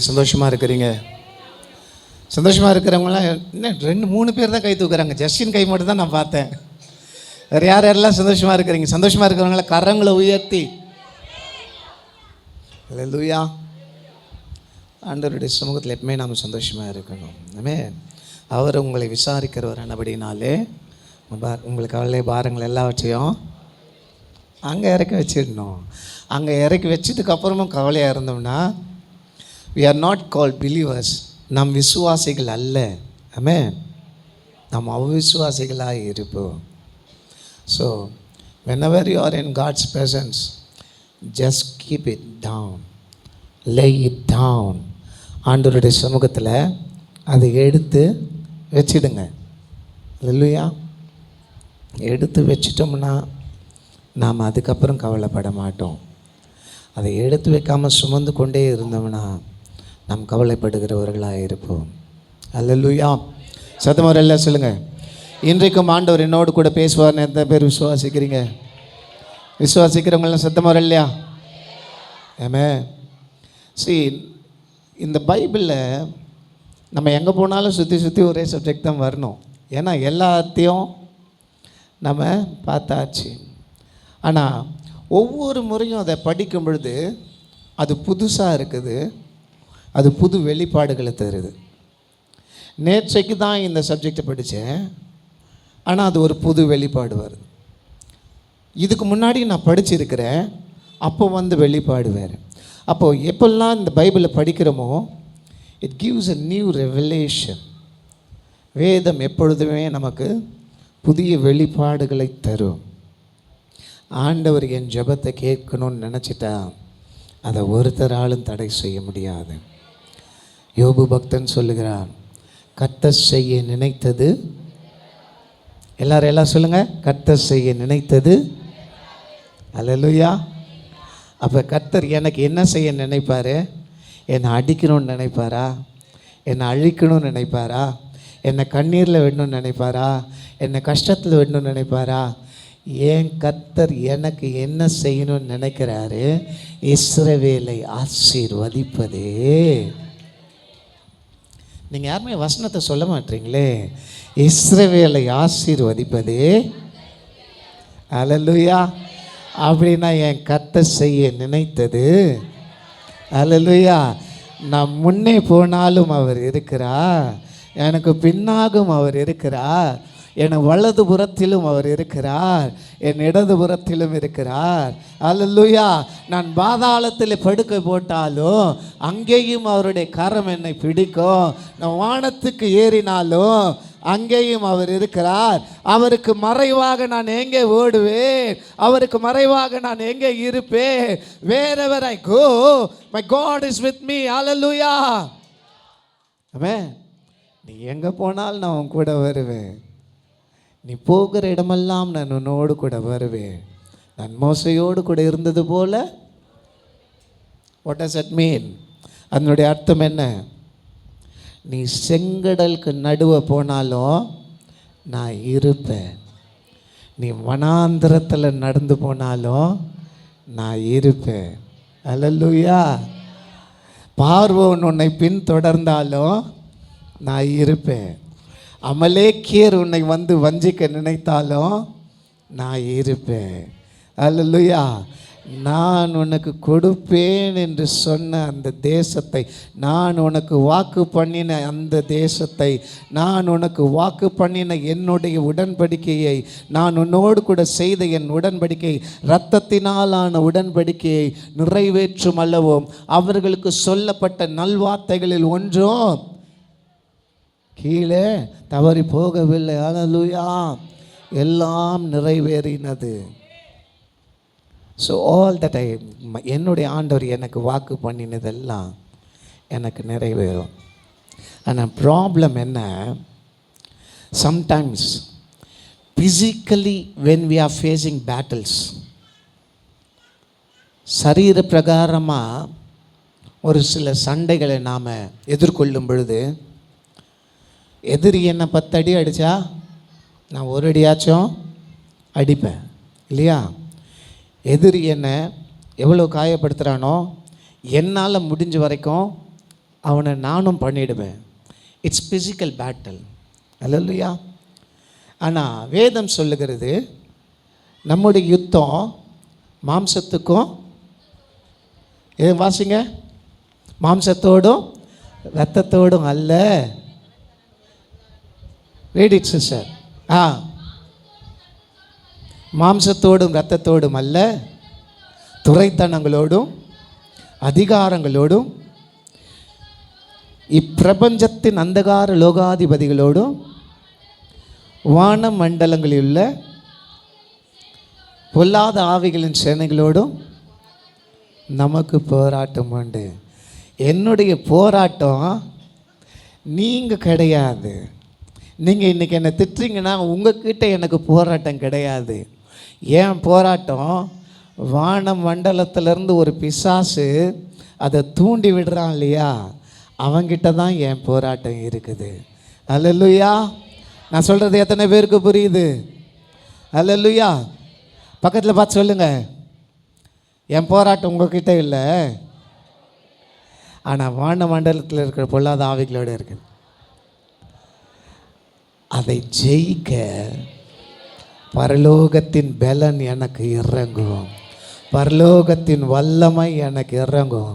சந்தோஷமாக இருக்கிறீங்க? சந்தோஷமாக இருக்கிறவங்களாம் என்ன 2-3 பேர் தான் கை தூக்குறாங்க. ஜஸ்டின் கை மட்டும் தான் நான் பார்த்தேன். வேறு யாரெல்லாம் சந்தோஷமாக இருக்கிறீங்க? சந்தோஷமாக இருக்கிறவங்கள கரங்களை உயர்த்தி அல்லேலூயா. ஆண்டவருடைய சமூகத்தில் எப்பவுமே நாம் சந்தோஷமாக இருக்கணும். ஆமென். அவர் உங்களை விசாரிக்கிறவர் ஆனபடினாலே உங்களுக்கு கவலை பாரங்கள் எல்லாவற்றையும் அங்கே இறக்கி வச்சிடணும். அங்கே இறக்கி வச்சதுக்கப்புறமும் கவலையாக இருந்தோம்னா we are not called believers. நம் விசுவாசிகள் அல்ல. ஆமென். நாம் அவிசுவாசிகளாக இருப்போம். So whenever you are in God's presence, just keep it down, lay it down. ஆண்டவருடைய சமூகத்தில் அதை எடுத்து வச்சிடுங்க. அல்லேலூயா. எடுத்து வச்சிட்டோம்னா நாம் அதுக்கப்புறம் கவலைப்பட மாட்டோம். அதை எடுத்து வைக்காமல் சுமந்து கொண்டே இருந்தோம்னா நாம் கவலைப்படுகிறவர்களாக இருப்போம். அல்லேலூயா. சத்தமாக எல்லாம் சொல்லுங்கள். இன்றைக்கும் ஆண்டவர் என்னோடு கூட பேசுவார்னு எத்தனை பேர் விசுவாசிக்கிறீங்க? விசுவாசிக்கிறவங்களாம் சத்தமாக இல்லையா? ஆமென். இந்த பைபிளில் நம்ம எங்கே போனாலும் சுற்றி சுற்றி ஒரே சப்ஜெக்ட் தான் வரணும். ஏன்னா எல்லாத்தையும் நம்ம பார்த்தாச்சு. ஆனால் ஒவ்வொரு முறையும் அதை படிக்கும் பொழுது அது புதுசாக இருக்குது, அது புது வெளிப்பாடுகளை தருது. நேற்றைக்கு தான் இந்த சப்ஜெக்டை படித்தேன், ஆனால் அது ஒரு புது வெளிப்பாடு வருது. இதுக்கு முன்னாடி நான் படிச்சிருக்கிறேன், அப்போ வெளிப்பாடு வேறு. அப்போது எப்பெல்லாம் இந்த பைபிளை படிக்கிறோமோ it gives a new revelation. வேதம் எப்பொழுதுமே நமக்கு புதிய வெளிப்பாடுகளை தரும். ஆண்டவர் என் ஜெபத்தை கேட்கணும்னு நினச்சிட்டா அதை ஒருத்தராலும் தடை செய்ய முடியாது. யோபு பக்தன் சொல்லுகிறான், கர்த்தர் செய்ய நினைத்தது, எல்லாம் சொல்லுங்கள், கர்த்தர் செய்ய நினைத்தது. அல்லேலூயா. அப்போ கர்த்தர் எனக்கு என்ன செய்ய நினைப்பார்? என்னை அடிக்கணும்னு நினைப்பாரா? என்னை அழிக்கணும்னு நினைப்பாரா? என்னை கண்ணீரில் விடணும்னு நினைப்பாரா? என்னை கஷ்டத்தில் விடணும்னு நினைப்பாரா? ஏன் கர்த்தர் எனக்கு என்ன செய்யணும்னு நினைக்கிறாரு? இஸ்ரவேலை ஆசீர்வதிப்பதே. நீங்கள் யாருமே வசனத்தை சொல்ல மாட்டீங்களே. இஸ்ரவேலை ஆசீர்வதிப்பதே. அல்லேலூயா. அப்படின்னா என் கர்த்தர் செய்ய நினைத்தது. அல்லேலூயா. நான் முன்னே போனாலும் அவர் இருக்கிறார், எனக்கு பின்னாகும் அவர் இருக்கிறார், என் வலது புறத்திலும் அவர் இருக்கிறார், என் இடது புறத்திலும் இருக்கிறார். அல்லேலூயா. நான் பாதாளத்தில் படுக்கை போட்டாலும் அங்கேயும் அவருடைய கரம் என்னை பிடிக்கும். நான் வானத்துக்கு ஏறினாலும் அங்கேயும் அவர் இருக்கிறார். அவருக்கு மறைவாக நான் எங்கே ஓடுவேன்? அவருக்கு மறைவாக நான் எங்கே இருப்பேன்? wherever I go, my God is with me. Hallelujah. ஆமென். நீ எங்கே போனாலும் நான் உன் கூட வருவேன். நீ போகிற இடமெல்லாம் நான் உன்னோடு கூட வருவேன். நான் மோசையோடு கூட இருந்தது போல. What does it mean? அதனுடைய அர்த்தம் என்ன? நீ செங்கடலுக்கு நடுவே போனாலும் நான் இருப்பேன். நீ வனாந்திரத்தில் நடந்து போனாலும் நான் இருப்பேன். அல்லேலூயா. பார்வோன் உன்னை பின்தொடர்ந்தாலும் நான் இருப்பேன். அமலேக்கியர் உன்னை வஞ்சிக்க நினைத்தாலும் நான் இருப்பேன். அல்லேலூயா. நான் உனக்கு கொடுப்பேன் என்று சொன்ன அந்த தேசத்தை, நான் உனக்கு வாக்கு பண்ணின அந்த தேசத்தை, நான் உனக்கு வாக்கு பண்ணின என்னுடைய உடன்படிக்கையை, நான் உன்னோடு கூட செய்த என் உடன்படிக்கை, இரத்தத்தினாலான உடன்படிக்கையை நிறைவேற்றும் அல்லவும் அவர்களுக்கு சொல்லப்பட்ட நல்வார்த்தைகளில் ஒன்றும் கீழே தவறி போகவில்லை. அல்லேலூயா. எல்லாம் நிறைவேறினது. ஸோ ஆல் தட் என்னுடைய ஆண்டவர் எனக்கு வாக்கு பண்ணினதெல்லாம் எனக்கு நிறைவேறும். ஆனால் ப்ராப்ளம் என்ன? Sometimes physically when we are facing battles, சரீர பிரகாரமாக ஒரு சில சண்டைகளை நாம் எதிர்கொள்ளும் பொழுது, எதிரி என்னை 10 அடி அடித்தா நான் 1 அடியாச்சும் அடிப்பேன் இல்லையா? எதிரி என்னை எவ்வளோ காயப்படுத்துகிறானோ என்னால் முடிஞ்ச வரைக்கும் அவனை நானும் பண்ணிடுவேன். It's physical battle. அல்லேலூயா. ஆனால் வேதம் சொல்லுகிறது நம்முடைய யுத்தம் மாம்சத்துக்கும், வாசிங்க, மாம்சத்தோடும் இரத்தத்தோடும் அல்ல. Read it sister. மாம்சத்தோடும் இரத்தத்தோடும் அல்ல, துரைத்தனங்களோடும் அதிகாரங்களோடும் இப்பிரபஞ்சத்தின் அந்தகார லோகாதிபதிகளோடும் வான மண்டலங்களில் உள்ள பொல்லாத ஆவிகளின் சேனைகளோடும் நமக்கு போராட்டம் உண்டு. என்னுடைய போராட்டம் நீங்கள் கிடையாது. நீங்கள் இன்றைக்கி என்னை திட்டுறீங்கன்னா உங்ககிட்ட எனக்கு போராட்டம் கிடையாது. ஏன் போராட்டம், வான மண்டலத்திலேருந்து ஒரு பிசாசு அதை தூண்டி விடுறான் இல்லையா, அவங்கிட்ட தான் என் போராட்டம் இருக்குது. அல்லேலூயா. நான் சொல்கிறது எத்தனை பேருக்கு புரியுது? அல்லேலூயா. பக்கத்தில் பார்த்து சொல்லுங்கள், என் போராட்டம் உங்ககிட்ட இல்லை, ஆனால் வான மண்டலத்தில் இருக்கிற பொல்லாத ஆவிகளோடு இருக்குது. அதை ஜெயிக்க பரலோகத்தின் பலன் எனக்கு இறங்கும், பரலோகத்தின் வல்லமை எனக்கு இறங்கும்,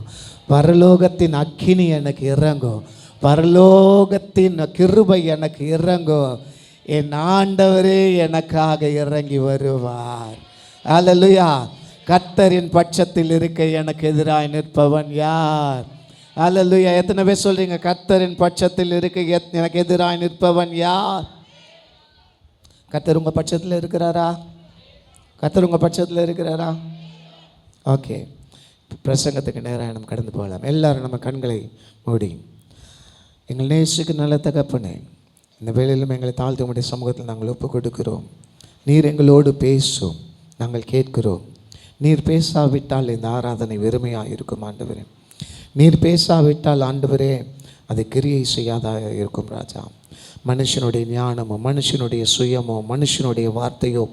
பரலோகத்தின் அக்கினி எனக்கு இறங்கும், பரலோகத்தின் கிருபை எனக்கு இறங்கும். என் ஆண்டவரே எனக்காக இறங்கி வருவார். அல்லேலூயா. கர்த்தரின் பட்சத்தில் இருக்க எனக்கு எதிராய் நிற்பவன் யார்? அல்லேலூயா. எத்தனை பேர் சொல்றீங்க கர்த்தரின் பட்சத்தில் இருக்க எனக்கு எதிராய் நிற்பவன் யார்? கர்த்தர் உங்கள் பட்சத்தில் இருக்கிறாரா? கர்த்தர் உங்கள் பட்சத்தில் இருக்கிறாரா? ஓகே, பிரசங்கத்துக்கு நேராக நம்ம கடந்து போகலாம். எல்லாரும் நம்ம கண்களை மூடி. எங்கள் நேசுக்கு நல்ல தகப்பனே, இந்த வேளையிலும் எங்களை தாழ்த்து உம்முடைய சமூகத்தில் நாங்கள் ஒப்பு கொடுக்கிறோம். நீர் எங்களோடு பேசும், நாங்கள் கேட்கிறோம். நீர் பேசாவிட்டால் இந்த ஆராதனை வெறுமையாக இருக்கும் ஆண்டவரே. நீர் பேசாவிட்டால் ஆண்டவரே அது கிரியை செய்யாதாக இருக்கும் ராஜா. மனுஷனுடைய ஞானமோ, மனுஷனுடைய சுயமோ, மனுஷனுடைய வார்த்தையோ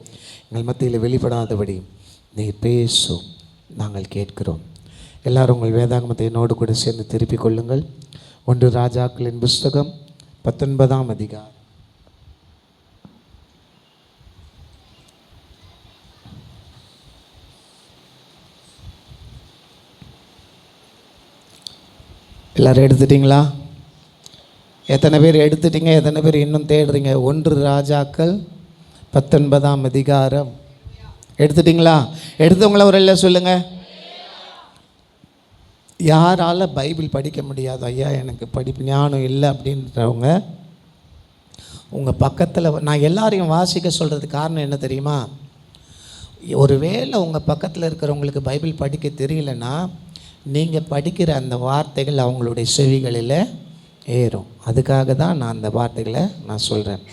எங்கள் மத்தியில் வெளிப்படாதபடி நீர் பேசும், நாங்கள் கேட்கிறோம். எல்லாரும் உங்கள் வேதாகமத்தை என்னோடு கூட சேர்ந்து திருப்பிக் கொள்ளுங்கள். 1 ராஜாக்களின் புஸ்தகம் 19ஆம் அதிகாரம். எல்லோரும் எடுத்துட்டிங்களா? எத்தனை பேர் எடுத்துட்டீங்க? எத்தனை பேர் இன்னும் தேடுறீங்க? 1 ராஜாக்கள் 19ஆம் அதிகாரம் எடுத்துட்டிங்களா? எடுத்தவங்கள ஒரு இல்லை சொல்லுங்கள். யாரால் பைபிள் படிக்க முடியாது, ஐயா எனக்கு படிப்பு ஞானம் இல்லை அப்படின்றவங்க உங்கள் பக்கத்தில், நான் எல்லாரையும் வாசிக்க சொல்கிறதுக்கு காரணம் என்ன தெரியுமா? ஒருவேளை உங்கள் பக்கத்தில் இருக்கிறவங்களுக்கு பைபிள் படிக்க தெரியலன்னா நீங்கள் படிக்கிற அந்த வார்த்தைகள் அவங்களுடைய செவிகளில் ஏறும். அதுக்காக தான் நான் அந்த வார்த்தைகளை நான் சொல்கிறேன்.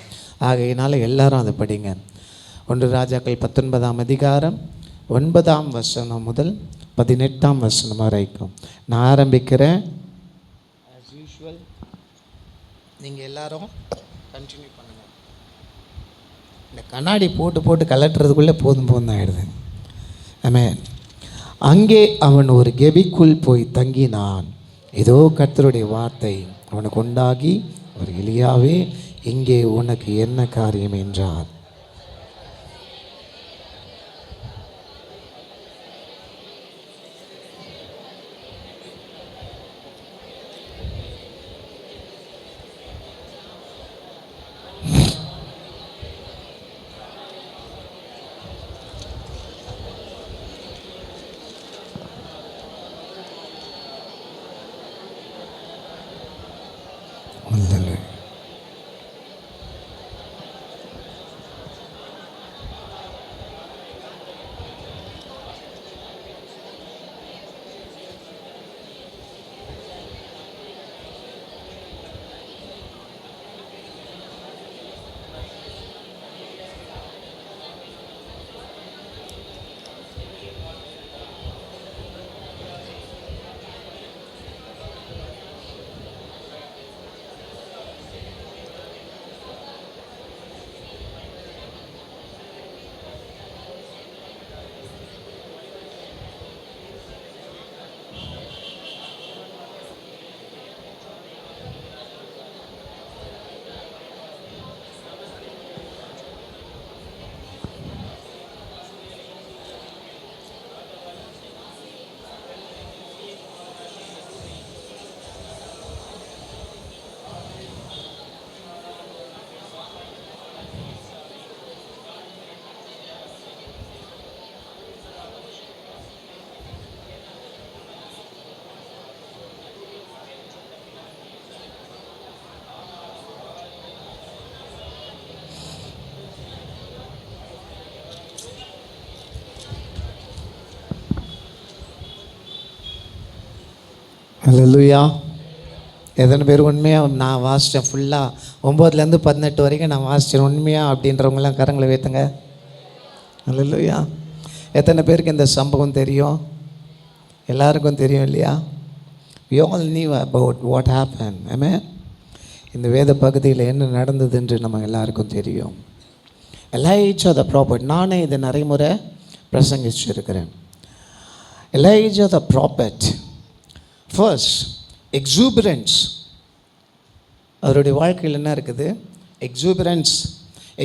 ஆகையினால எல்லாரும் அதை படிங்க. 1 ராஜாக்கள் 19ஆம் அதிகாரம் 9ஆம் வசனம் முதல் 18ஆம் வசனம் வரைக்கும் நான் ஆரம்பிக்கிறேன். ஆஸ் யூஷுவல் நீங்கள் எல்லாரும் கண்டினியூ பண்ணுங்கள். இந்த கண்ணாடி போட்டு போட்டு கலட்டுறதுக்குள்ளே போதும் போதும் ஆகிடுது. ஆமென். அங்கே அவன் ஒரு கெபிக்குள் போய் தங்கினான். ஏதோ கர்த்தருடைய வார்த்தை அவனுக்கு உண்டாகி, ஒரு எலியாவே, இங்கே உனக்கு என்ன காரியம் என்றார். அல்லேலூயா. எத்தனை பேர் உண்மையாக நான் வாசித்தேன் ஃபுல்லாக 9லேருந்து 18 வரைக்கும் நான் வாசித்தேன் உண்மையாக அப்படின்றவங்களாம் கரங்களை வைத்துங்க. அல்லேலூயா. எத்தனை பேருக்கு இந்த சம்பவம் தெரியும்? எல்லாருக்கும் தெரியும் இல்லையா? we all knew about what happened. Amen. இந்த வேத பகுதியில் என்ன நடந்தது என்று நம்ம எல்லாருக்கும் தெரியும். எலைஜா த ப்ராபட், நானே இதை நிறைய முறை பிரசங்கிச்சிருக்கிறேன். எலைஜா த ப்ராபட் ஃபர்ஸ்ட் எக்ஸூபரன்ஸ். அவருடைய வாழ்க்கையில் என்ன இருக்குது? எக்ஸூபரன்ஸ்.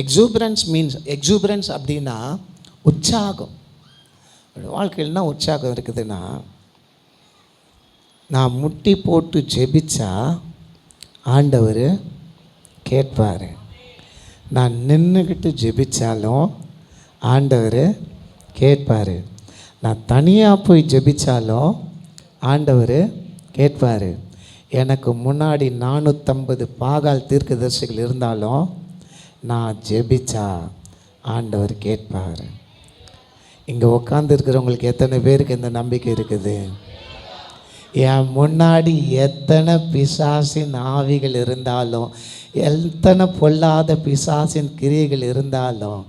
எக்ஸூபரன்ஸ் மீன்ஸ், எக்ஸூபரன்ஸ் அப்படின்னா உற்சாகம். அவருடைய வாழ்க்கையில் என்ன உற்சாகம் இருக்குதுன்னா, நான் முட்டி போட்டு ஜெபிச்சா ஆண்டவர் கேட்பார், நான் நின்றுக்கிட்டு ஜெபிச்சாலும் ஆண்டவர் கேட்பார், நான் தனியாக போய் ஜெபிச்சாலும் ஆண்டவர் கேட்பார், எனக்கு முன்னாடி 450 பாகால் தீர்க்கதரிசிகள் இருந்தாலும் நான் ஜெபிச்சா ஆண்டவர் கேட்பார். இங்கே உட்காந்துருக்கிறவங்களுக்கு எத்தனை பேருக்கு இந்த நம்பிக்கை இருக்குது? என் முன்னாடி எத்தனை பிசாசின் ஆவிகள் இருந்தாலும், எத்தனை பொல்லாத பிசாசின் கிரியைகள் இருந்தாலும்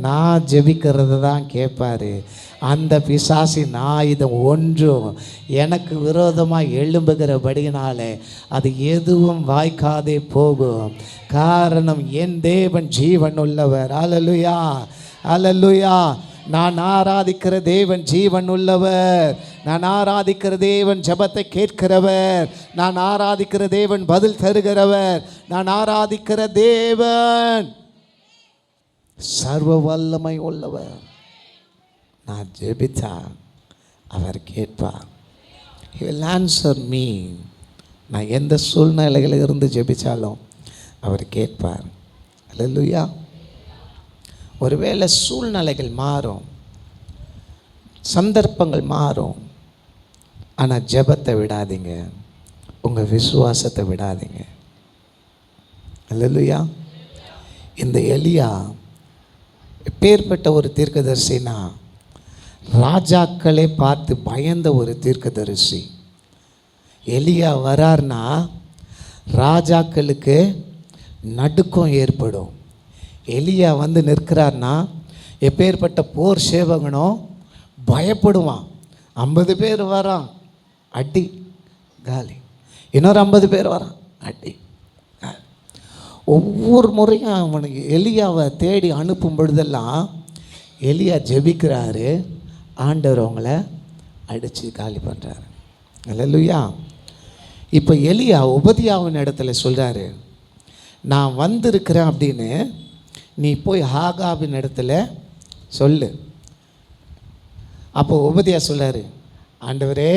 நான் ஜெபிக்கிறது தான் கேட்பார். அந்த பிசாசின் ஆயுதம் ஒன்றும் எனக்கு விரோதமாக எழும்புகிறபடினாலே அது எதுவும் வாய்க்காதே போகும். காரணம், என் தேவன் ஜீவன் உள்ளவர். அல்லேலூயா, அல்லேலூயா. நான் ஆராதிக்கிற தேவன் ஜீவன் உள்ளவர். நான் ஆராதிக்கிற தேவன் ஜெபத்தை கேட்கிறவர். நான் ஆராதிக்கிற தேவன் பதில் தருகிறவர். நான் ஆராதிக்கிற தேவன் சர்வ வல்லமை உள்ளவர். நான் ஜெபித்தா அவர் கேட்பார். He will answer me. நான் எந்த சூழ்நிலைகளில் இருந்து ஜெபித்தாலும் அவர் கேட்பார். அல்லேலூயா. ஒருவேளை சூழ்நிலைகள் மாறும், சந்தர்ப்பங்கள் மாறும், ஆனால் ஜெபத்தை விடாதீங்க, உங்கள் விசுவாசத்தை விடாதீங்க. அல்லேலூயா. இந்த எலியா எப்பேற்பட்ட ஒரு தீர்க்கதரிசினா, ராஜாக்களே பார்த்து பயந்த ஒரு தீர்க்கதரிசி. எலியா வரார்னா ராஜாக்களுக்கு நடுக்கம் ஏற்படும். எலியா வந்து நிற்கிறார்னா எப்பேற்பட்ட போர் சேவகனோ பயப்படுவான். 50 பேர் வரான், அடி காலி. இன்னொரு 50 பேர் வரான், அடி. ஒவ்வொரு முறையும் அவனுக்கு எலியாவை தேடி அனுப்பும் பொழுதெல்லாம் எலியா ஜெபிக்கிறாரு, ஆண்டவர் அவங்கள அடித்து காலி பண்ணுறாரு. அல்லேலூயா. இப்போ எலியா உபதியாவின் இடத்துல சொல்கிறாரு, நான் வந்திருக்கிறேன் அப்படின்னு நீ போய் ஆகாபின் இடத்துல சொல்லு. அப்போ உபதியா சொல்கிறாரு, ஆண்டவரே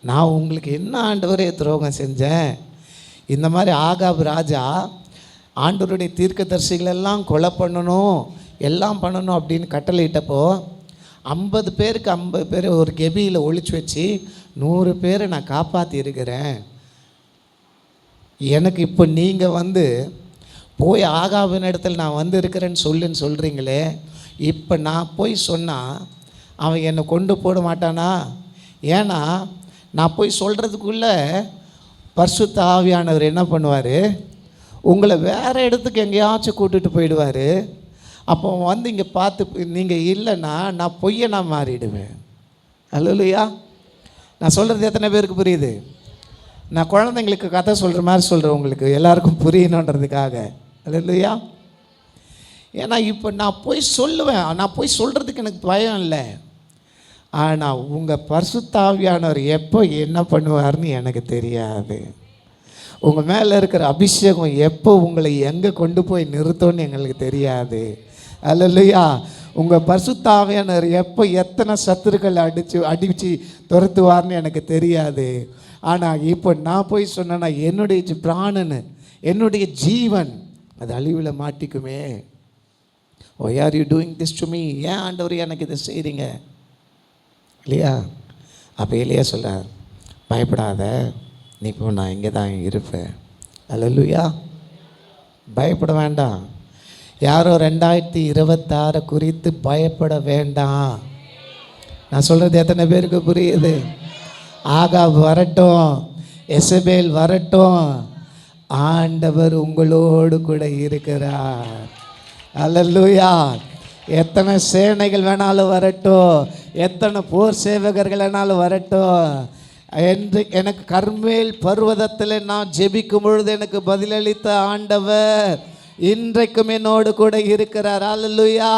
நான் உங்களுக்கு என்ன ஆண்டவரே துரோகம் செஞ்சேன்? இந்த மாதிரி ஆகாப் ராஜா ஆண்டவருடைய தீர்க்கதரிசிகளெல்லாம் கொலை பண்ணணும், எல்லாம் பண்ணணும் அப்படின்னு கட்டளையிட்டப்போ 50 பேருக்கு 50 பேர் ஒரு கெபியில் ஒழிச்சு வச்சு 100 பேரை நான் காப்பாற்றி இருக்கிறேன். எனக்கு இப்போ நீங்கள் வந்து போய் ஆகாபின் இடத்துல நான் வந்து இருக்கிறேன்னு சொல்கிறீங்களே, இப்போ நான் போய் சொன்னால் அவன் என்னை கொண்டு போட மாட்டானா? ஏன்னா நான் போய் சொல்கிறதுக்குள்ளே பரிசுத்த ஆவியானவர் என்ன பண்ணுவார், உங்களை வேறு இடத்துக்கு எங்கேயாச்சும் கூட்டிகிட்டு போயிடுவார். அப்போ வந்து இங்கே பார்த்து நீங்கள் இல்லைன்னா நான் பொய்யனா மாறிடுவேன். அல்லேலூயா. நான் சொல்கிறது எத்தனை பேருக்கு புரியுது? நான் குழந்தைங்களுக்கு கதை சொல்கிற மாதிரி சொல்கிறேன், உங்களுக்கு எல்லாருக்கும் புரியணுன்றதுக்காக. அல்லேலூயா. ஏன்னா இப்போ நான் போய் சொல்லுவேன், நான் போய் சொல்கிறதுக்கு எனக்கு பயம் இல்லை. ஆனால் உங்கள் பரிசுத்த ஆவியானவர் எப்போ என்ன பண்ணுவார்னு எனக்கு தெரியாது. உங்கள் மேலே இருக்கிற அபிஷேகம் எப்போ உங்களை எங்கே கொண்டு போய் நிறுத்தோன்னு எங்களுக்கு தெரியாது. அல்லேலூயா. உங்கள் பரிசுத்த ஆவியானவர் எப்போ எத்தனை சத்துருக்களை அடித்து துரத்துவார்னு எனக்கு தெரியாது. ஆனால் இப்போ நான் போய் சொன்னேன்னா என்னுடைய பிராணன், என்னுடைய ஜீவன் அது அழிவில் மாட்டிக்குமே. why are you doing this to me? ஏன் ஆண்டவர் எனக்கு இதை செய்கிறீங்க இல்லையா? அப்போ இல்லையா சொல்கிறார், பயப்படாத, நீ இப்போ நான் இங்கே தான் இருப்பேன். அல்லேலூயா. பயப்பட வேண்டாம். யாரோ 2026 குறித்து பயப்பட வேண்டாம். நான் சொல்கிறது எத்தனை பேருக்கு புரியுது? ஆகாப் வரட்டும், எசபேல் வரட்டும், ஆண்டவர் உங்களோடு கூட இருக்கிறார். அல்லேலூயா. எத்தனை சேனைகள் வேணாலும் வரட்டும், எத்தனை போர் சேவகர்கள் வேணாலும் வரட்டும், என்று எனக்கு கர்மேல் பர்வதத்தில் நான் ஜெபிக்கும் பொழுது எனக்கு பதிலளித்த ஆண்டவர் இன்றைக்கும் என்னோடு கூட இருக்கிறார். அல்லேலூயா.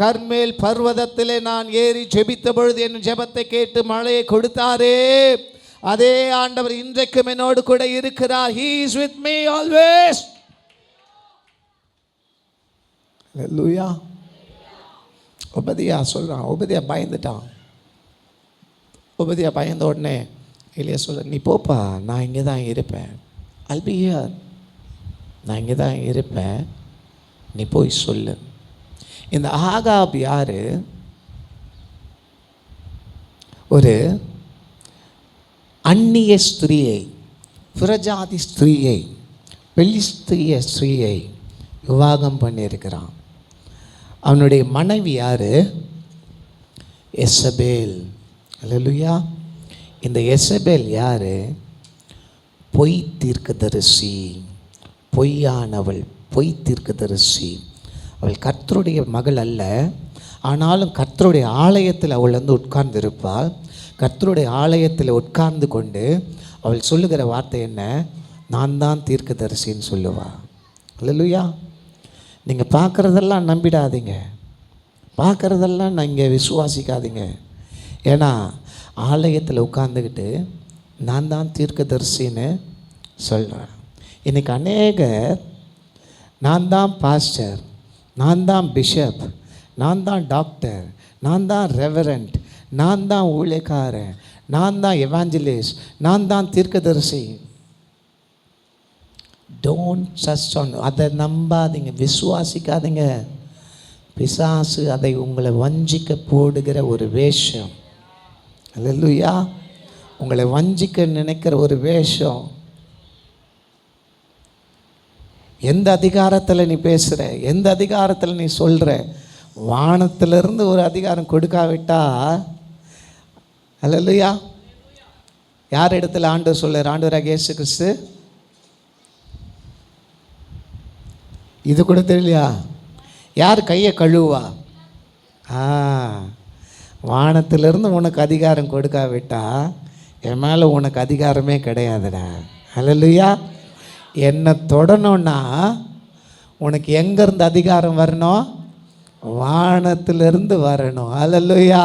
கர்மேல் பர்வதத்திலே நான் ஏறி ஜெபித்த பொழுது என் ஜெபத்தை கேட்டு மழையை கொடுத்தாரே, அதே ஆண்டவர் இன்றைக்கும் என்னோடு கூட இருக்கிறார். He is with me always. Hallelujah. ஒபதியா சொல்றான். ஒபதியா பயந்துட்டான். ஒபதியா பயந்த உடனே எலியா சொல்ற, நீ போப்பா, நான் இங்கே தான் இருப்பேன். I'll be here. நான் இங்கே தான் இருப்பேன், நீ போய் சொல்லு. இந்த ஆகாப் யாரு? ஒரு அந்நிய ஸ்திரீயை, புறஜாதி ஸ்திரீயை, பெலிஸ்திரிய ஸ்திரீயை விவாகம் பண்ணியிருக்கிறான். அவனுடைய மனைவி யாரு? எசபேல். அல்லேலூயா. இந்த எசபேல் யாரு? பொய் தீர்க்கதரிசி, பொய்யானவள், பொய் தீர்க்கதரிசி. அவள் கர்த்தருடைய மகள் அல்ல, ஆனாலும் கர்த்தருடைய ஆலயத்தில் அவள் வந்து உட்கார்ந்து இருப்பாள். கர்த்தருடைய ஆலயத்தில் உட்கார்ந்து கொண்டு அவள் சொல்லுகிற வார்த்தை என்ன? நான் தான் தீர்க்கதரிசின்னு சொல்லுவா. அல்லேலூயா. நீங்கள் பார்க்குறதெல்லாம் நம்பிடாதீங்க, பார்க்குறதெல்லாம் நீங்கள் விசுவாசிக்காதீங்க. ஏன்னா ஆலயத்தில் உட்கார்ந்துக்கிட்டு நான் தான் தீர்க்கதரிசின்னு சொல்கிறேன். இன்றைக்கி அநேகர் நான் தான் பாஸ்டர், நான் தான் பிஷப், நான் தான் டாக்டர், நான் தான் ரெவரண்ட், நான் தான் ஊழியக்காரன், நான் தான் எவாஞ்சலிஸ்ட், நான் தான் தீர்க்கதரிசி. Don't trust on. அதை நம்பாதீங்க, விசுவாசிக்காதீங்க. பிசாசு அதை உங்களை வஞ்சிக்க போடுகிற ஒரு வேஷம். அல்லேலூயா. உங்களை வஞ்சிக்க நினைக்கிற ஒரு வேஷம். எந்த அதிகாரத்தில் நீ பேசுகிற, எந்த அதிகாரத்தில் நீ சொல்கிற, வானத்திலிருந்து ஒரு அதிகாரம் கொடுக்காவிட்டா, அல்லேலூயா, யார் இடத்துல ஆண்டவர் சொல்றார்? ஆண்டவராகிய இயேசு கிறிஸ்து. இது கூட தெரியலையா? யார் கையை கழுவா? வானத்திலிருந்து உனக்கு அதிகாரம் கொடுக்காவிட்டா என் மேலே உனக்கு அதிகாரமே கிடையாதுடா. அல்லேலூயா. என்னை தொடணும்னா உனக்கு எங்கேருந்து அதிகாரம் வரணும்? வானத்திலிருந்து வரணும். அல்லேலூயா.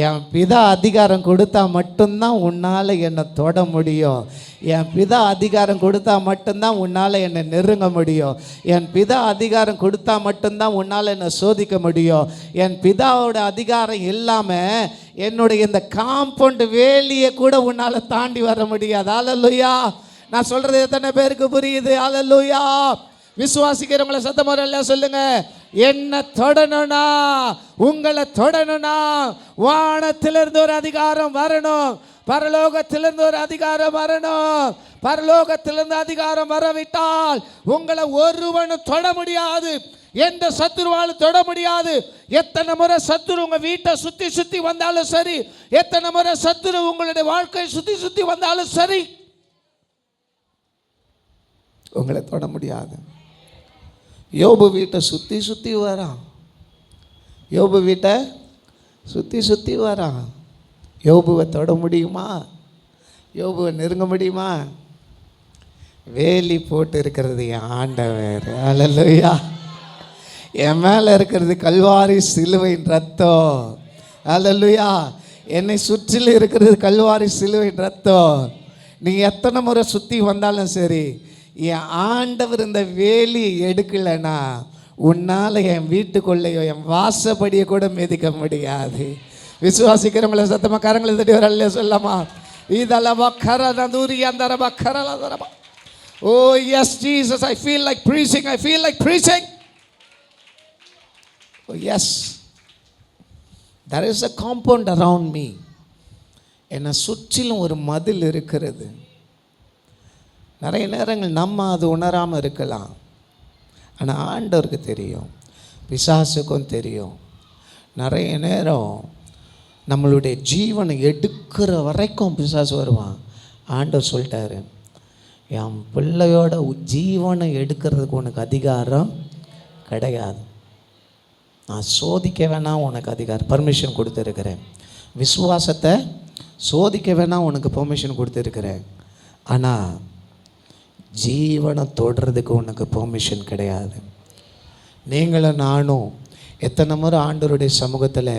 என் பிதா அதிகாரம் கொடுத்தா மட்டும்தான் உன்னால் என்னை தொட முடியும். என் பிதா அதிகாரம் கொடுத்தா மட்டும்தான் உன்னால் என்னை நெருங்க முடியும். என் பிதா அதிகாரம் கொடுத்தா மட்டும்தான் உன்னால் என்னை சோதிக்க முடியும். என் பிதாவோட அதிகாரம் இல்லாமல் என்னுடைய இந்த காம்பவுண்ட் வேலியை கூட உன்னால் தாண்டி வர முடியாது. அல்லேலூயா. நான் சொல்கிறது எத்தனை பேருக்கு புரியுது? அல்லேலூயா. விசுவாசிக்கிறவங்களை சத்தமாக சொல்லுங்க. என்ன தொடணும்னா, உங்களை தொடணும்னா வானத்திலிருந்து ஒரு அதிகாரம் வரணும், பரலோகத்திலிருந்து ஒரு அதிகாரம் வரணும். பரலோகத்திலிருந்து அதிகாரம் வரவிட்டால் உங்களை ஒருவனும் தொட முடியாது, எந்த சத்துருவாலும் தொட முடியாது. எத்தனை முறை சத்துரு உங்க வீட்டை சுத்தி சுத்தி வந்தாலும் சரி, எத்தனை முறை சத்துரு உங்களுடைய வாழ்க்கையை சுத்தி சுத்தி வந்தாலும் சரி, உங்களை தொட முடியாது. யோபு வீட்டை சுற்றி சுற்றி வரான். யோபு வீட்டை சுற்றி சுற்றி வரான். யோபுவை தொட முடியுமா? யோபுவை நெருங்க முடியுமா? வேலி போட்டு இருக்கிறது என் ஆண்டவர். அல்லேலூயா. என் மேலே இருக்கிறது கல்வாரி சிலுவையின் ரத்தம். அல்லேலூயா. என்னை சுற்றிலும் இருக்கிறது கல்வாரி சிலுவையின் ரத்தம். நீங்கள் எத்தனை முறை சுற்றி வந்தாலும் சரி, என் ஆண்டவர் இந்த வேலி எடுக்கலைன்னா உன்னால் என் வீட்டுக்குள்ளேயோ என் வாசப்படியை கூட மிதிக்க முடியாது. விசுவாசிக்கிறவங்கள சத்தமாக கரங்களை தட்டி ஒரு அல்ல சொல்லாமா? இதலவா கரநூரி அந்தரபா கரலதரபா. Oh yes Jesus, I feel like preaching, I feel like preaching. Oh yes, there is a compound around me. என்னை சுற்றிலும் ஒரு மதில் இருக்கிறது. நிறைய நேரங்கள் நம்ம அது உணராமல் இருக்கலாம், ஆனால் ஆண்டவருக்கு தெரியும், பிசாசுக்கும் தெரியும். நிறைய நேரம் நம்மளுடைய ஜீவனை எடுக்கிற வரைக்கும் பிசாசு வருவான். ஆண்டவர் சொல்லிட்டாரு, என் பிள்ளையோட ஜீவனை எடுக்கிறதுக்கு உனக்கு அதிகாரம் கிடையாது. நான் சோதிக்க வேணாம் உனக்கு அதிகாரம் பர்மிஷன் கொடுத்துருக்கிறேன். விசுவாசத்தை சோதிக்க வேணாம் உனக்கு பெர்மிஷன் கொடுத்துருக்கிறேன். ஆனால் ஜீவனை தொடுறதுக்கு உனக்கு பெர்மிஷன் கிடையாது. நீங்களும் நானும் எத்தனை முறை ஆண்டவருடைய சமூகத்தில்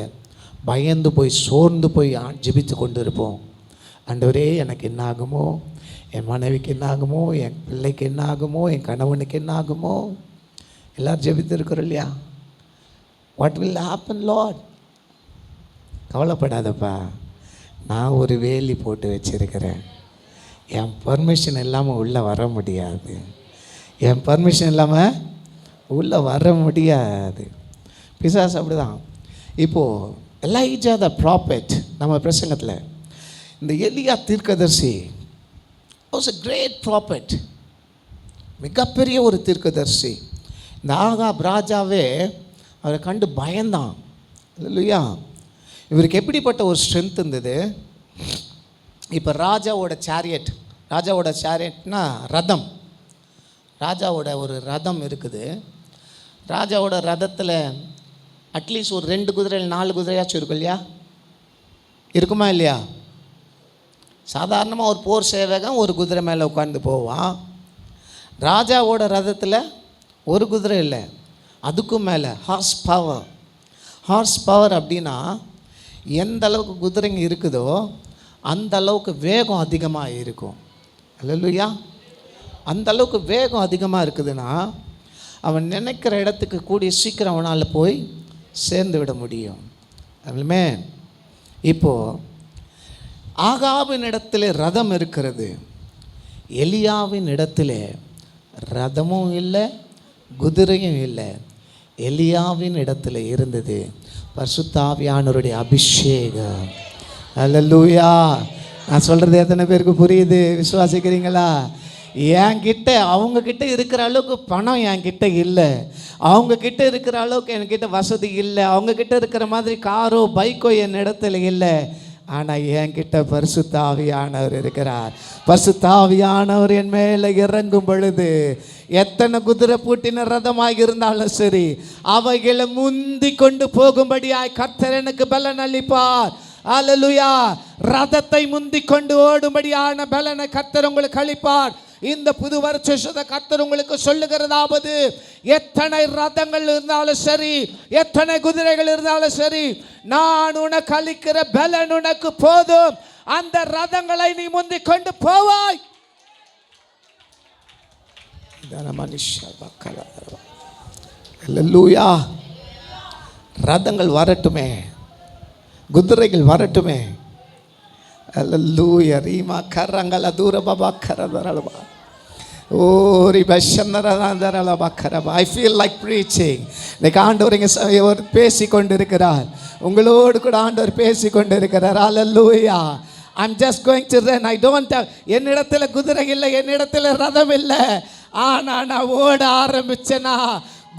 பயந்து போய் சோர்ந்து போய் ஜெபித்து கொண்டு இருப்போம். ஆண்டவரே, எனக்கு என்ன ஆகுமோ, என் மனைவிக்கு என்ன ஆகுமோ, என் பிள்ளைக்கு என்ன ஆகுமோ, என் கணவனுக்கு என்ன ஆகுமோ, எல்லோரும் ஜெபித்து இருக்கிறோம் இல்லையா? What will happen Lord? கவலைப்படாதப்பா, நான் ஒரு வேலி போட்டு வச்சிருக்கிறேன். என் பர்மிஷன் இல்லாமல் உள்ளே வர முடியாது. என் பர்மிஷன் இல்லாமல் உள்ளே வர முடியாது. பிசாசு அப்படிதான். இப்போது எலைஜா த ப்ராஃபெட், நம்ம பிரசங்கத்தில் இந்த எலியா தீர்க்கதரிசி வாஸ் a great prophet, மிகப்பெரிய ஒரு தீர்க்கதரிசி. இந்த ஆகாப் ராஜாவே அவரை கண்டு பயந்தான். இல்லையா? இவருக்கு எப்படிப்பட்ட ஒரு ஸ்ட்ரென்த் இருந்தது. இப்போ ராஜாவோட சேரியட்னா ரதம். ராஜாவோட ஒரு ரதம் இருக்குது. ராஜாவோட ரதத்தில் அட்லீஸ்ட் ஒரு 2 குதிரை 4 குதிரையாச்சும் இருக்கும் இல்லையா? இருக்குமா இல்லையா? சாதாரணமாக ஒரு போர் சேவகன் ஒரு குதிரை மேலே உட்காந்து போவான். ராஜாவோட ரதத்தில் ஒரு குதிரை இல்லை, அதுக்கும் மேலே ஹார்ஸ் பவர் அப்படின்னா எந்த அளவுக்கு குதிரைங்க இருக்குதோ அந்த அளவுக்கு வேகம் அதிகமாக இருக்கும். அல்லேலூயா! அந்த அளவுக்கு வேகம் அதிகமாக இருக்குதுன்னா அவன் நினைக்கிற இடத்துக்கு கூடிய சீக்கிரம் அவனால் போய் சேர்ந்து விட முடியும். அதுமே இப்போது ஆகாபின் இடத்துல ரதம் இருக்கிறது, எலியாவின் இடத்துல ரதமும் இல்லை குதிரையும் இல்லை. எலியாவின் இடத்துல இருந்தது பரிசுத்த ஆவியானவருடைய அபிஷேகம். அல்லேலூயா! நான் சொல்கிறது எத்தனை பேருக்கு புரியுது? விசுவாசிக்கிறீங்களா? என்கிட்ட அவங்கக்கிட்ட இருக்கிற அளவுக்கு பணம் என்கிட்ட இல்லை, அவங்கக்கிட்ட இருக்கிற அளவுக்கு என்கிட்ட வசதி இல்லை, அவங்கக்கிட்ட இருக்கிற மாதிரி காரோ பைக்கோ என் இடத்துல இல்லை. ஆனால் என்கிட்ட பரிசுத்த ஆவியானவர் இருக்கிறார். பரிசுத்த ஆவியானவர் என் மேலே இறங்கும் பொழுது எத்தனை குதிரை பூட்டின ரதமாக இருந்தாலும் சரி, அவைகளை முந்தி கொண்டு போகும்படியாய் கர்த்தர் எனக்கு பலன் அளிப்பார். அல்லேலூயா! ரதத்தை முந்தி கொண்டு ஓடும்படியான பலனை கர்த்தர் உங்களுக்கு அளிப்பார். இந்த புது வருஷத்தை கர்த்தர் உங்களுக்கு சொல்லுகிறதாவது, எத்தனை ரதங்கள் இருந்தாலும் சரி, எத்தனை குதிரைகள் இருந்தாலும் சரி, நான் உனக்கு அளிக்கிற பலன் உனக்கு போதும். அந்த ரதங்களை நீ முந்தி கொண்டு போவாய். அல்லேலூயா! ரதங்கள் வரட்டுமே, குதிரைகள் வரட்டுமே. அல்லேலூயா! ரீமா கரங்கள தூர பாபா கரதரலபா ஓ ரிபஷந்தரதரலபா கரபா. I feel like preaching. இன்னைக்கு ஆண்டவர் இங்கே பேசி கொண்டிருக்கிறார், உங்களோடு கூட ஆண்டவர் பேசி கொண்டிருக்கிறார். அல்லேலூயா! I'm just going to run. I don't have, என்னிடத்தில் குதிரை இல்லை, என்னிடத்தில் ரதம் இல்லை. ஆனால் நான் ஓட ஆரம்பிச்சேன்னா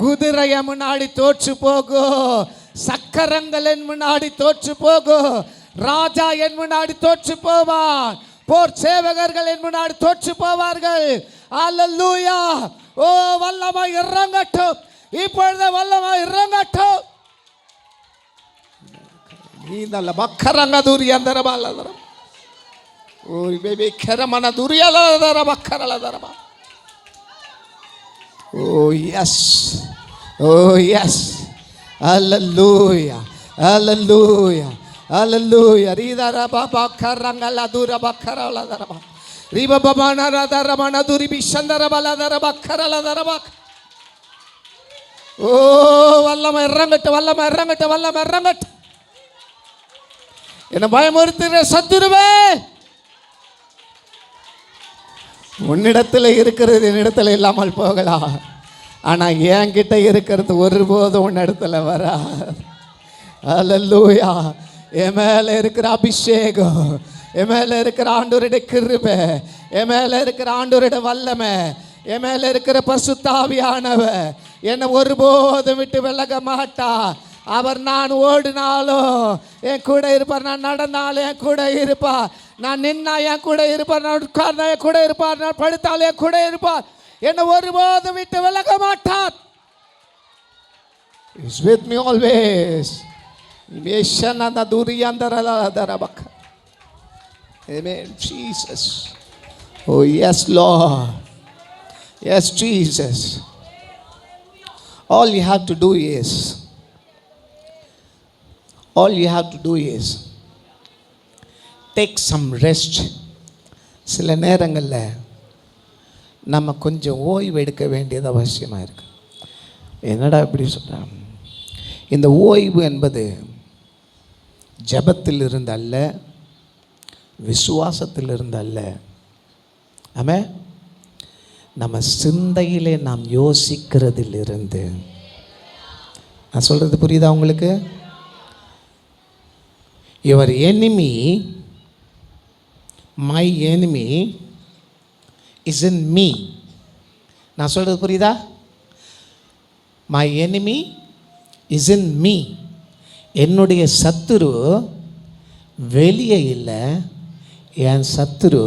குதிரைய முன்னாடி தோற்று போகும், சக்கரங்கள் என் முன்னாடி தோற்று போகும், ராஜா என் முன்னாடி தோற்று போவான், போர் சேவகர்கள் என் முன்னாடி தோற்று போவார்கள். அல்லேலூயா! ஓ வல்லமை இறங்கட்டும், இப்பொழுது வல்லமை இறங்கட்டும். நீதல்ல பக்கரங்க துரியந்தரபாலதரம் ஓ baby கரமன துரியலதர பக்கரலதரபா. Oh yes, oh yes, hallelujah, hallelujah, hallelujah. Ridara baba karangala dura bakarala daraba, riba baba nara darama duri bishandara bala daraba karala daraba. Oh vallama irangatta, vallama irangatta, vallama irangatta. என்ன பயமுறுத்துற சத்துருவே, உன்னிடத்தில் இருக்கிறது என்னிடத்தில் இல்லாமல் போகலாம், ஆனால் என்கிட்ட இருக்கிறது ஒருபோதும் உன்னிடத்தில் வரா. அல்லேலூயா! என் மேலே இருக்கிற அபிஷேகம், என் மேலே இருக்கிற ஆண்டவருடைய கிருபை, என் மேலே இருக்கிற ஆண்டவருடைய வல்லமை, என் மேலே இருக்கிற பரிசுத்த ஆவியானவர் என்னை ஒருபோதும் விட்டு விலக மாட்டா. அவர் நான் ஓடினாலும் என் கூட இருப்பார், நான் நடந்தாலும் என் கூட இருப்பார், நான் நின்னா என் கூட இருப்பார், நான் உட்கார்ந்தா என் கூட இருப்பார், நான் படுத்தாலும் என் கூட இருப்பார், என்னை ஒருபோதும் விட்டு விலக மாட்டார். He is with me always. Amen. Jesus. Oh yes, Lord. Yes, Jesus. All you have to do is take some rest. சில நேரங்களில் நம்ம கொஞ்சம் ஓய்வு எடுக்க வேண்டியது அவசியமாக இருக்கு. என்னடா இப்படி சொல்கிறாங்க? இந்த ஓய்வு என்பது ஜபத்தில் இருந்து அல்ல, விசுவாசத்தில் இருந்து அல்ல. ஆமென். நம்ம சிந்தையிலே நாம் யோசிக்கிறதிலிருந்து. நான் சொல்கிறது புரியுதா உங்களுக்கு? Your enemy, my enemy is in me. நான் சொல்கிறது புரியுதா? My enemy is in me. என்னுடைய சத்துரு வெளியே இல்லை, என் சத்துரு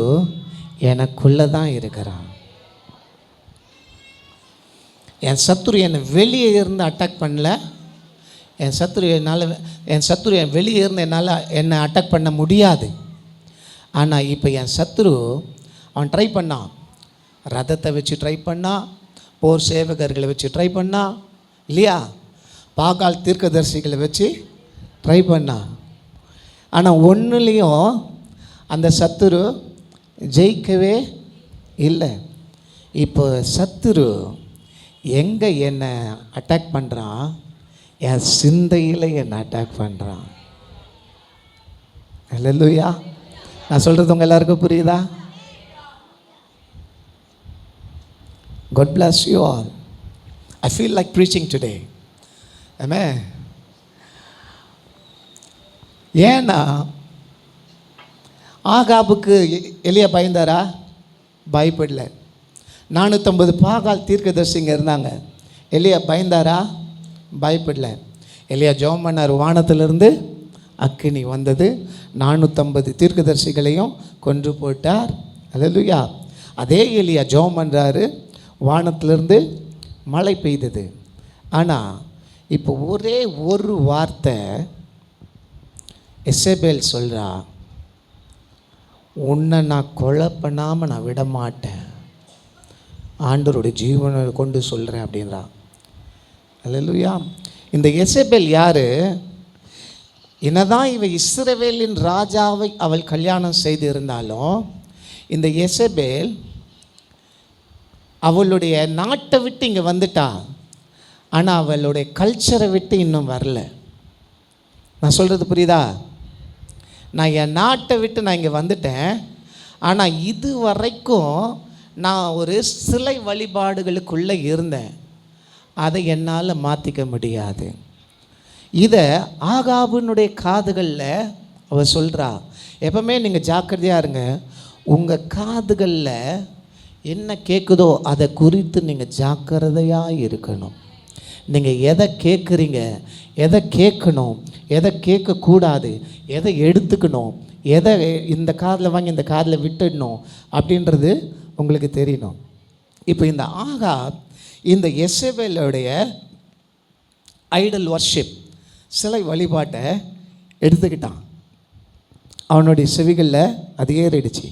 எனக்குள்ளே தான் இருக்கிறான். என் சத்துரு என்னை வெளியே இருந்து அட்டாக் பண்ணல. என் சத்துரு வெளியே இருந்து என்னை அட்டாக் பண்ண முடியாது. ஆனால் இப்போ என் சத்துரு அவன் ட்ரை பண்ணான். ரதத்தை வச்சு ட்ரை பண்ணான், போர் சேவகர்களை வச்சு ட்ரை பண்ணான் இல்லையா, பாகால் தீர்க்கதரிசிகளை வச்சு ட்ரை பண்ணான். ஆனால் ஒன்றுலேயும் அந்த சத்துரு ஜெயிக்கவே இல்லை. இப்போ சத்துரு எங்கே என்னை அட்டாக் பண்ணுறான்? என் சிந்தையில் என்னை அட்டாக் பண்ணுறான். அல்லேலூயா. நான் சொல்கிறது உங்கள் எல்லாருக்கும் புரியுதா? God bless you all. I feel like preaching today. Amen. ஏன்னா ஆகாபுக்கு எலியா பயந்தாரா? பயப்படல. 450 பாகால் தீர்க்கதரிசிங்க இருந்தாங்க. எலியா பயந்தாரா? பயப்படல. எலியா ஜெபம் பண்ணார், வானத்திலிருந்து அக்கினி வந்தது, 450 தீர்க்கதரிசிகளையும் கொன்று போட்டார். அல்லேலூயா. அதே எலியா ஜெபம் பண்ணுறாரு, வானத்திலிருந்து மழை பெய்தது. ஆனால் இப்போ ஒரே ஒரு வார்த்தை எசபேல் சொல்கிறா, உன்னை நான் கொலை பண்ணாமல் நான் விட மாட்டேன், ஆண்டவருடைய ஜீவனை கொண்டு சொல்கிறேன் அப்படின்றா. அல்லேலூயா. இந்த எசபேல் யார்? என்னதான் இவ இஸ்ரவேலின் ராஜாவை அவள் கல்யாணம் செய்து இருந்தாலும், இந்த எசபேல் அவளுடைய நாட்டை விட்டு இங்கே வந்துட்டா. ஆனால் அவளுடைய கல்ச்சரை விட்டு இன்னும் வரல. நான் சொல்கிறது புரியுதா? நான் என் நாட்டை விட்டு நான் இங்கே வந்துட்டேன், ஆனால் இது வரைக்கும் நான் ஒரு சிலை வழிபாடுகளுக்குள்ளே இருந்தேன். அதை என்னால் மாற்றிக்க முடியாது. இதை ஆகாபுனுடைய காதுகளில் அவள் சொல்கிறா. எப்பவுமே நீங்கள் ஜாக்கிரதையாக இருங்க. உங்கள் காதுகளில் என்ன கேட்குதோ அதை குறித்து நீங்கள் ஜாக்கிரதையாக இருக்கணும். நீங்கள் எதை கேட்குறீங்க, எதை கேட்கணும், எதை கேட்கக்கூடாது, எதை எடுத்துக்கணும், எதை இந்த காதில் வாங்கி இந்த காதில் விட்டுடணும் அப்படின்றது உங்களுக்கு தெரியணும். இப்போ இந்த ஆகாப் இந்த எசபேலுடைய ஐடல் வர்ஷிப், சிலை வழிபாட்டை எடுத்துக்கிட்டான். அவனுடைய செவிகளில் அது ஏறிடுச்சு.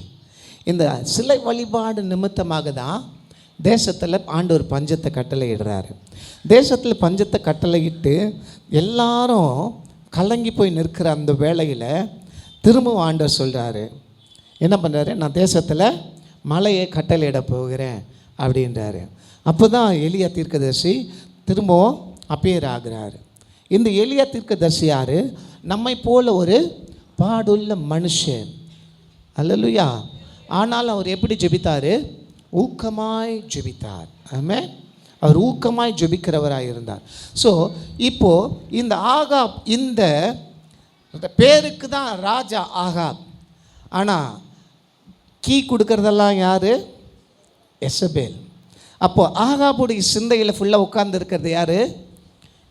இந்த சிலை வழிபாடு நிமித்தமாக தான் தேசத்தில் ஆண்டவர் பஞ்சத்தை கட்டளையிடுறாரு. தேசத்தில் பஞ்சத்தை கட்டளையிட்டு எல்லாரும் கலங்கி போய் நிற்கிற அந்த வேளையில் திரும்பவும் ஆண்டவர் சொல்கிறாரு, என்ன பண்ணுறாரு? நான் தேசத்தில் மழையை கட்டளையிட போகிறேன் அப்படின்றாரு. அப்போ தான் எலியா தீர்க்கதரிசி திரும்பவும் அப்பியர் ஆகிறாரு. இந்த எலியா தீர்க்கதரிசி யார்? நம்மை போல ஒரு பாடுள்ள மனுஷன். அல்லேலூயா. ஆனால் அவர் எப்படி ஜெபித்தார்? ஊக்கமாய் ஜெபித்தார். ஆமென். அவர் ஊக்கமாய் ஜெபிக்கிறவராக இருந்தார். ஸோ இப்போது இந்த ஆகாப், இந்த பேருக்கு தான் ராஜா ஆகாப். ஆனால் கீ கொடுக்கறதெல்லாம் யார்? எசபேல். அப்போது ஆகாபுடைய சிந்தையில் ஃபுல்லாக உட்கார்ந்து இருக்கிறது யார்?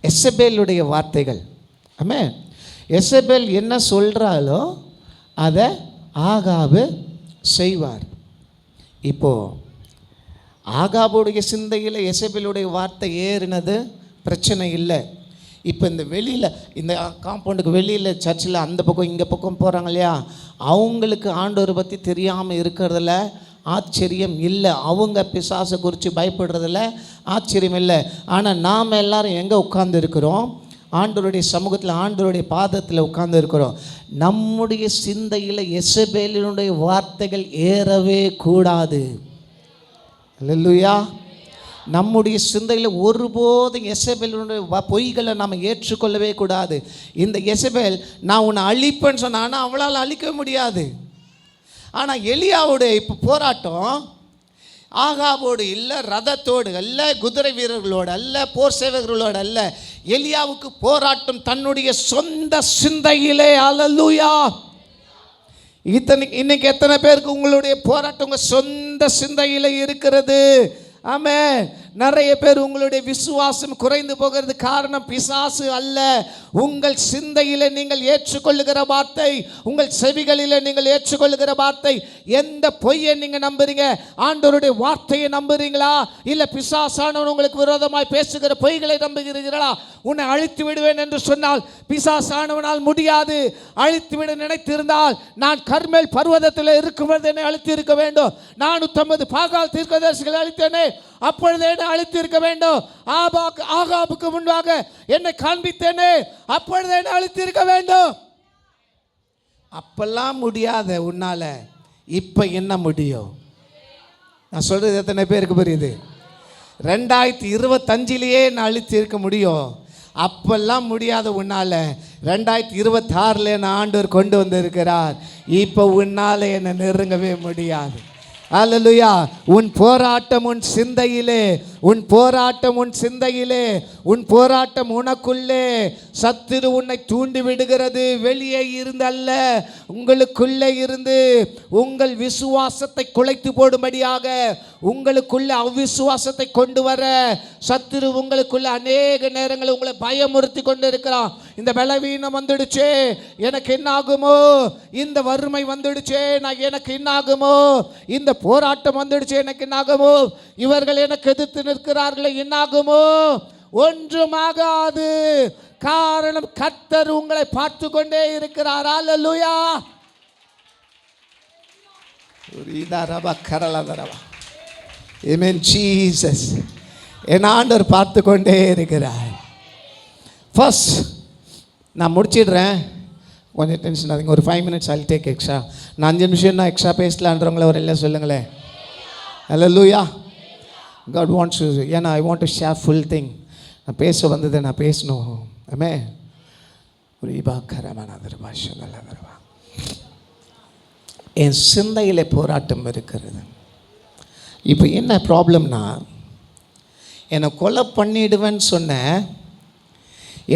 எசபேலுடைய வார்த்தைகள். ஆமே, எசபேல் என்ன சொல்கிறாளோ அதை ஆகாபு செய்வார். இப்போது ஆகாபுடைய சிந்தையில் எசபேலுடைய வார்த்தை ஏறினது பிரச்சனை இல்லை. இப்போ இந்த வெளியில், இந்த காம்பவுண்டுக்கு வெளியில் சர்ச்சில் அந்த பக்கம் இந்த பக்கம் போகிறாங்க இல்லையா, அவங்களுக்கு ஆண்டவரை பற்றி தெரியாமல் இருக்கிறதுல ஆச்சரியம் இல்லை. அவங்க பிசாசை குறித்து பயப்படுறதில்ல ஆச்சரியம் இல்லை. ஆனால் நாம் எல்லாரும் எங்கே உட்கார்ந்து இருக்கிறோம்? ஆண்டவருடைய சமூகத்தில், ஆண்டவருடைய பாதத்தில் உட்கார்ந்து இருக்கிறோம். நம்முடைய சிந்தையில் எசபேலினுடைய வார்த்தைகள் ஏறவே கூடாது. அல்லேலூயா. நம்முடைய சிந்தையில் ஒருபோதும் எசபேலினுடைய பொய்களை நாம் ஏற்றுக்கொள்ளவே கூடாது. இந்த எசபேல் நான் உன்னை அழிப்பேன்னு சொன்னேன், ஆனால் அவளால் அழிக்க முடியாது. ஆனால் எலியாவுடைய இப்போ போராட்டம் ஆகாபோடு இல்லை, ரதத்தோடு அல்ல, குதிரை வீரர்களோடு அல்ல, போர் சேவகர்களோடு அல்ல. எலியாவுக்கு போராட்டம் தன்னுடைய சொந்த சிந்தையிலே. அல்லேலூயா. இன்னைக்கு எத்தனை பேருக்கு உங்களுடைய போராட்டம் உங்கள் சொந்த சிந்தையில் இருக்கிறது? ஆமென். நிறைய பேர் உங்களுடைய விசுவாசம் குறைந்து போகிறது காரணம் பிசாசு அல்ல, உங்கள் சிந்தையில் நீங்கள் ஏற்றுக்கொள்ளுகிற வார்த்தை, உங்கள் செவிகளில் நீங்கள் ஏற்றுக்கொள்ளுகிற வார்த்தை. எந்த பொய்யை நீங்கள் நம்புறீங்க? ஆண்டவருடைய வார்த்தையை நம்புறீங்களா, இல்லை பிசாசானவன் உங்களுக்கு விரோதமாய் பேசுகிற பொய்களை நம்புகிறீர்களா? உன்னை அழித்து விடுவேன் என்று சொன்னால் பிசாசானவனால் முடியாது. அழித்து விட நினைத்திருந்தால் நான் கர்மேல் பர்வதத்தில் இருக்கும்போது என்னை அழித்து இருக்க வேண்டும். 450 பாகால் தீர்க்கதரிசிகளை அழித்தேனே, அப்பொழுது என்னை அழித்து இருக்க வேண்டும். ஆகாபுக்கு முன்பாக என்னை காண்பித்தேனே, அப்பொழுது என்னை அழித்து இருக்க வேண்டும். அப்பெல்லாம் முடியாத உன்னால இப்ப என்ன முடியும்? நான் சொல்றது எத்தனை பேருக்கு புரியுது? 2025 நான் அழித்து இருக்க முடியும். அப்பெல்லாம் முடியாத உன்னால 2026 நான் ஆண்டவர் கொண்டு வந்திருக்கிறார். இப்போ உன்னால என்னை நெருங்கவே முடியாது. அல்லேலூயா. உன் போராட்டம் உன் சிந்தையிலே, உன் போராட்டம் உன் சிந்தையிலே, உன் போராட்டம் உனக்குள்ளே. சத்துரு உன்னை தூண்டி விடுகிறது. வெளியே இருந்து அல்ல, உங்களுக்குள்ளே இருந்து உங்கள் விசுவாசத்தை குலைத்து போடும்படியாக, உங்களுக்குள்ளே அவ்விசுவாசத்தை கொண்டு வர சத்துரு உங்களுக்குள்ள அநேக நேரங்களில் உங்களை பயமுறுத்தி கொண்டு இருக்கிறான். இந்த பலவீனம் வந்துடுச்சே, எனக்கு என்ன ஆகுமோ? இந்த வறுமை வந்துடுச்சே, நான் எனக்கு என்ன ஆகுமோ? இந்த போராட்டம் வந்துடுச்சு, எனக்கு என்ன ஆகுமோ? இவர்கள் எனக்கு எதிர்த்து நிற்கிறார்களே, என்ன ஆகுமோ? ஒன்றுமாகாது. காரணம் கர்த்தர் உங்களை பார்த்து கொண்டே இருக்கிறார். அல்லேலூயா. ஆமென். ஜீசஸ் என் ஆண்டவர் பார்த்து கொண்டே இருக்கிறார். ஃபர்ஸ்ட் நான் முடிச்சிடுறேன், கொஞ்சம் டென்ஷன் ஆகுங்க. ஒரு 5 minutes I'll take extra. நான் 5 நிமிஷம் நான் எக்ஸ்ட்ரா பேசலான்றவங்கள ஒரு எல்லாம் சொல்லுங்களேன். அல்லேலூயா. God wants to, ஏன்னா I want to share full thing. நான் பேச வந்ததை நான் பேசணும். ஆமே. ஒரு என் சிந்தையில் போராட்டம் இருக்கிறது. இப்போ என்ன ப்ராப்ளம்னா, என்னை கொலை பண்ணிடுவேன்னு சொன்ன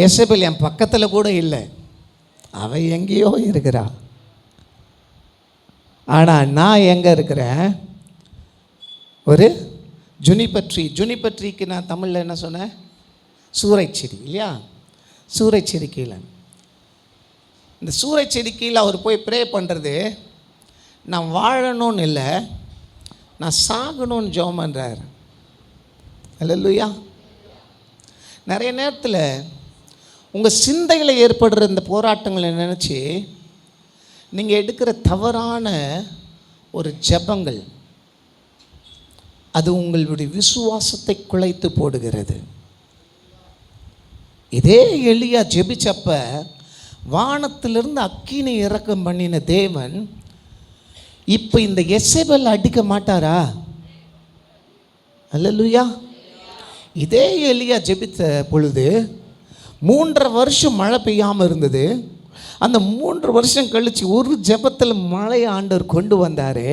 எசபேல் என் பக்கத்தில் கூட இல்லை, அவ எங்கேயோ இருக்கிறா. ஆனால் நான் எங்கே இருக்கிறேன்? ஒரு ஜுனிப்பர் ட்ரீக்கு நான் தமிழில் என்ன சொன்னேன்? சூறைச்செடி இல்லையா? சூறைச்செடி கீழே, இந்த சூறைச்செடி கீழே அவர் போய் ப்ரே பண்ணுறது, நான் வாழணும்னு இல்லை, நான் சாகணும்னு ஜெபம் பண்ணுறார். அல்லேலூயா. நிறைய நேரத்தில் உங்கள் சிந்தையில் ஏற்படுற இந்த போராட்டங்களை நினச்சி நீங்கள் எடுக்கிற தவறான ஒரு ஜெபங்கள், அது உங்களுடைய விசுவாசத்தை குலைத்து போடுகிறது. இதே எலியா ஜெபிச்சப்ப வானத்திலிருந்து அக்கினி இறக்கம் பண்ணின தேவன் இப்போ இந்த எசபேல் அடிக்க மாட்டாரா? அல்லேலூயா. இதே எலியா ஜெபித்த பொழுது 3.5 வருஷம் மழை பெய்யாமல் இருந்தது. அந்த 3 வருஷம் கழித்து ஒரு ஜெபத்தில் மழை ஆண்டவர் கொண்டு வந்தாரே,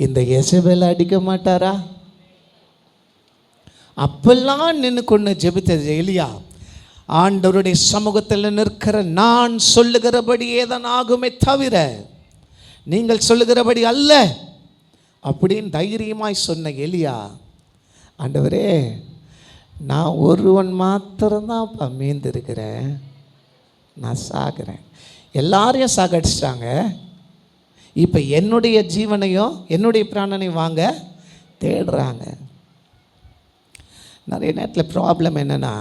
இந்த எசபேல் அடிக்க மாட்டாரா? அப்பெல்லாம் நின்று கொண்டு ஜெபித்த எலியா ஆண்டவருடைய சமூகத்தில் நிற்கிற, நான் சொல்லுகிறபடியே தான் ஆகுமே தவிர நீங்கள் சொல்லுகிறபடி அல்ல அப்படின்னு தைரியமாய் சொன்ன எலியா, ஆண்டவரே நான் ஒருவன் மாத்திரம்தான் மீந்திருக்கிறேன், நான் சாகிறேன். எல்லாரையும் சாகடிச்சிட்டாங்க. இப்போ என்னுடைய ஜீவனையும் என்னுடைய பிராணனையும் வாங்க தேடுறாங்க. நிறைய நேரத்தில் ப்ராப்ளம் என்னென்னா,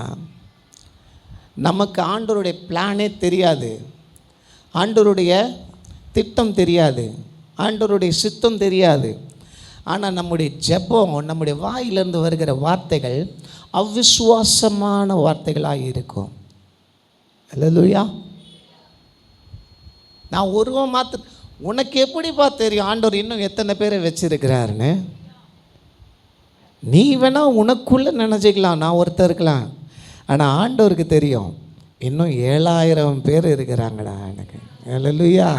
நமக்கு ஆண்டவருடைய பிளானே தெரியாது, ஆண்டவருடைய திட்டம் தெரியாது, ஆண்டவருடைய சித்தம் தெரியாது. ஆனால் நம்முடைய ஜெபம், நம்முடைய வாயிலிருந்து வருகிற வார்த்தைகள் அவிசுவாசமான வார்த்தைகளாக இருக்கும். அல்லேலூயா. நான் ஒருவன் மாத்திரம், உனக்கு எப்படிப்பா தெரியும் ஆண்டவர் இன்னும் எத்தனை பேரை வச்சிருக்கிறாருன்னு? நீ வேணா உனக்குள்ளே நினச்சிக்கலாம், நான் ஒருத்தர் இருக்கலாம். ஆனால் ஆண்டவருக்கு தெரியும் இன்னும் 7000 பேர் இருக்கிறாங்கடா எனக்கு. அல்லேலூயா.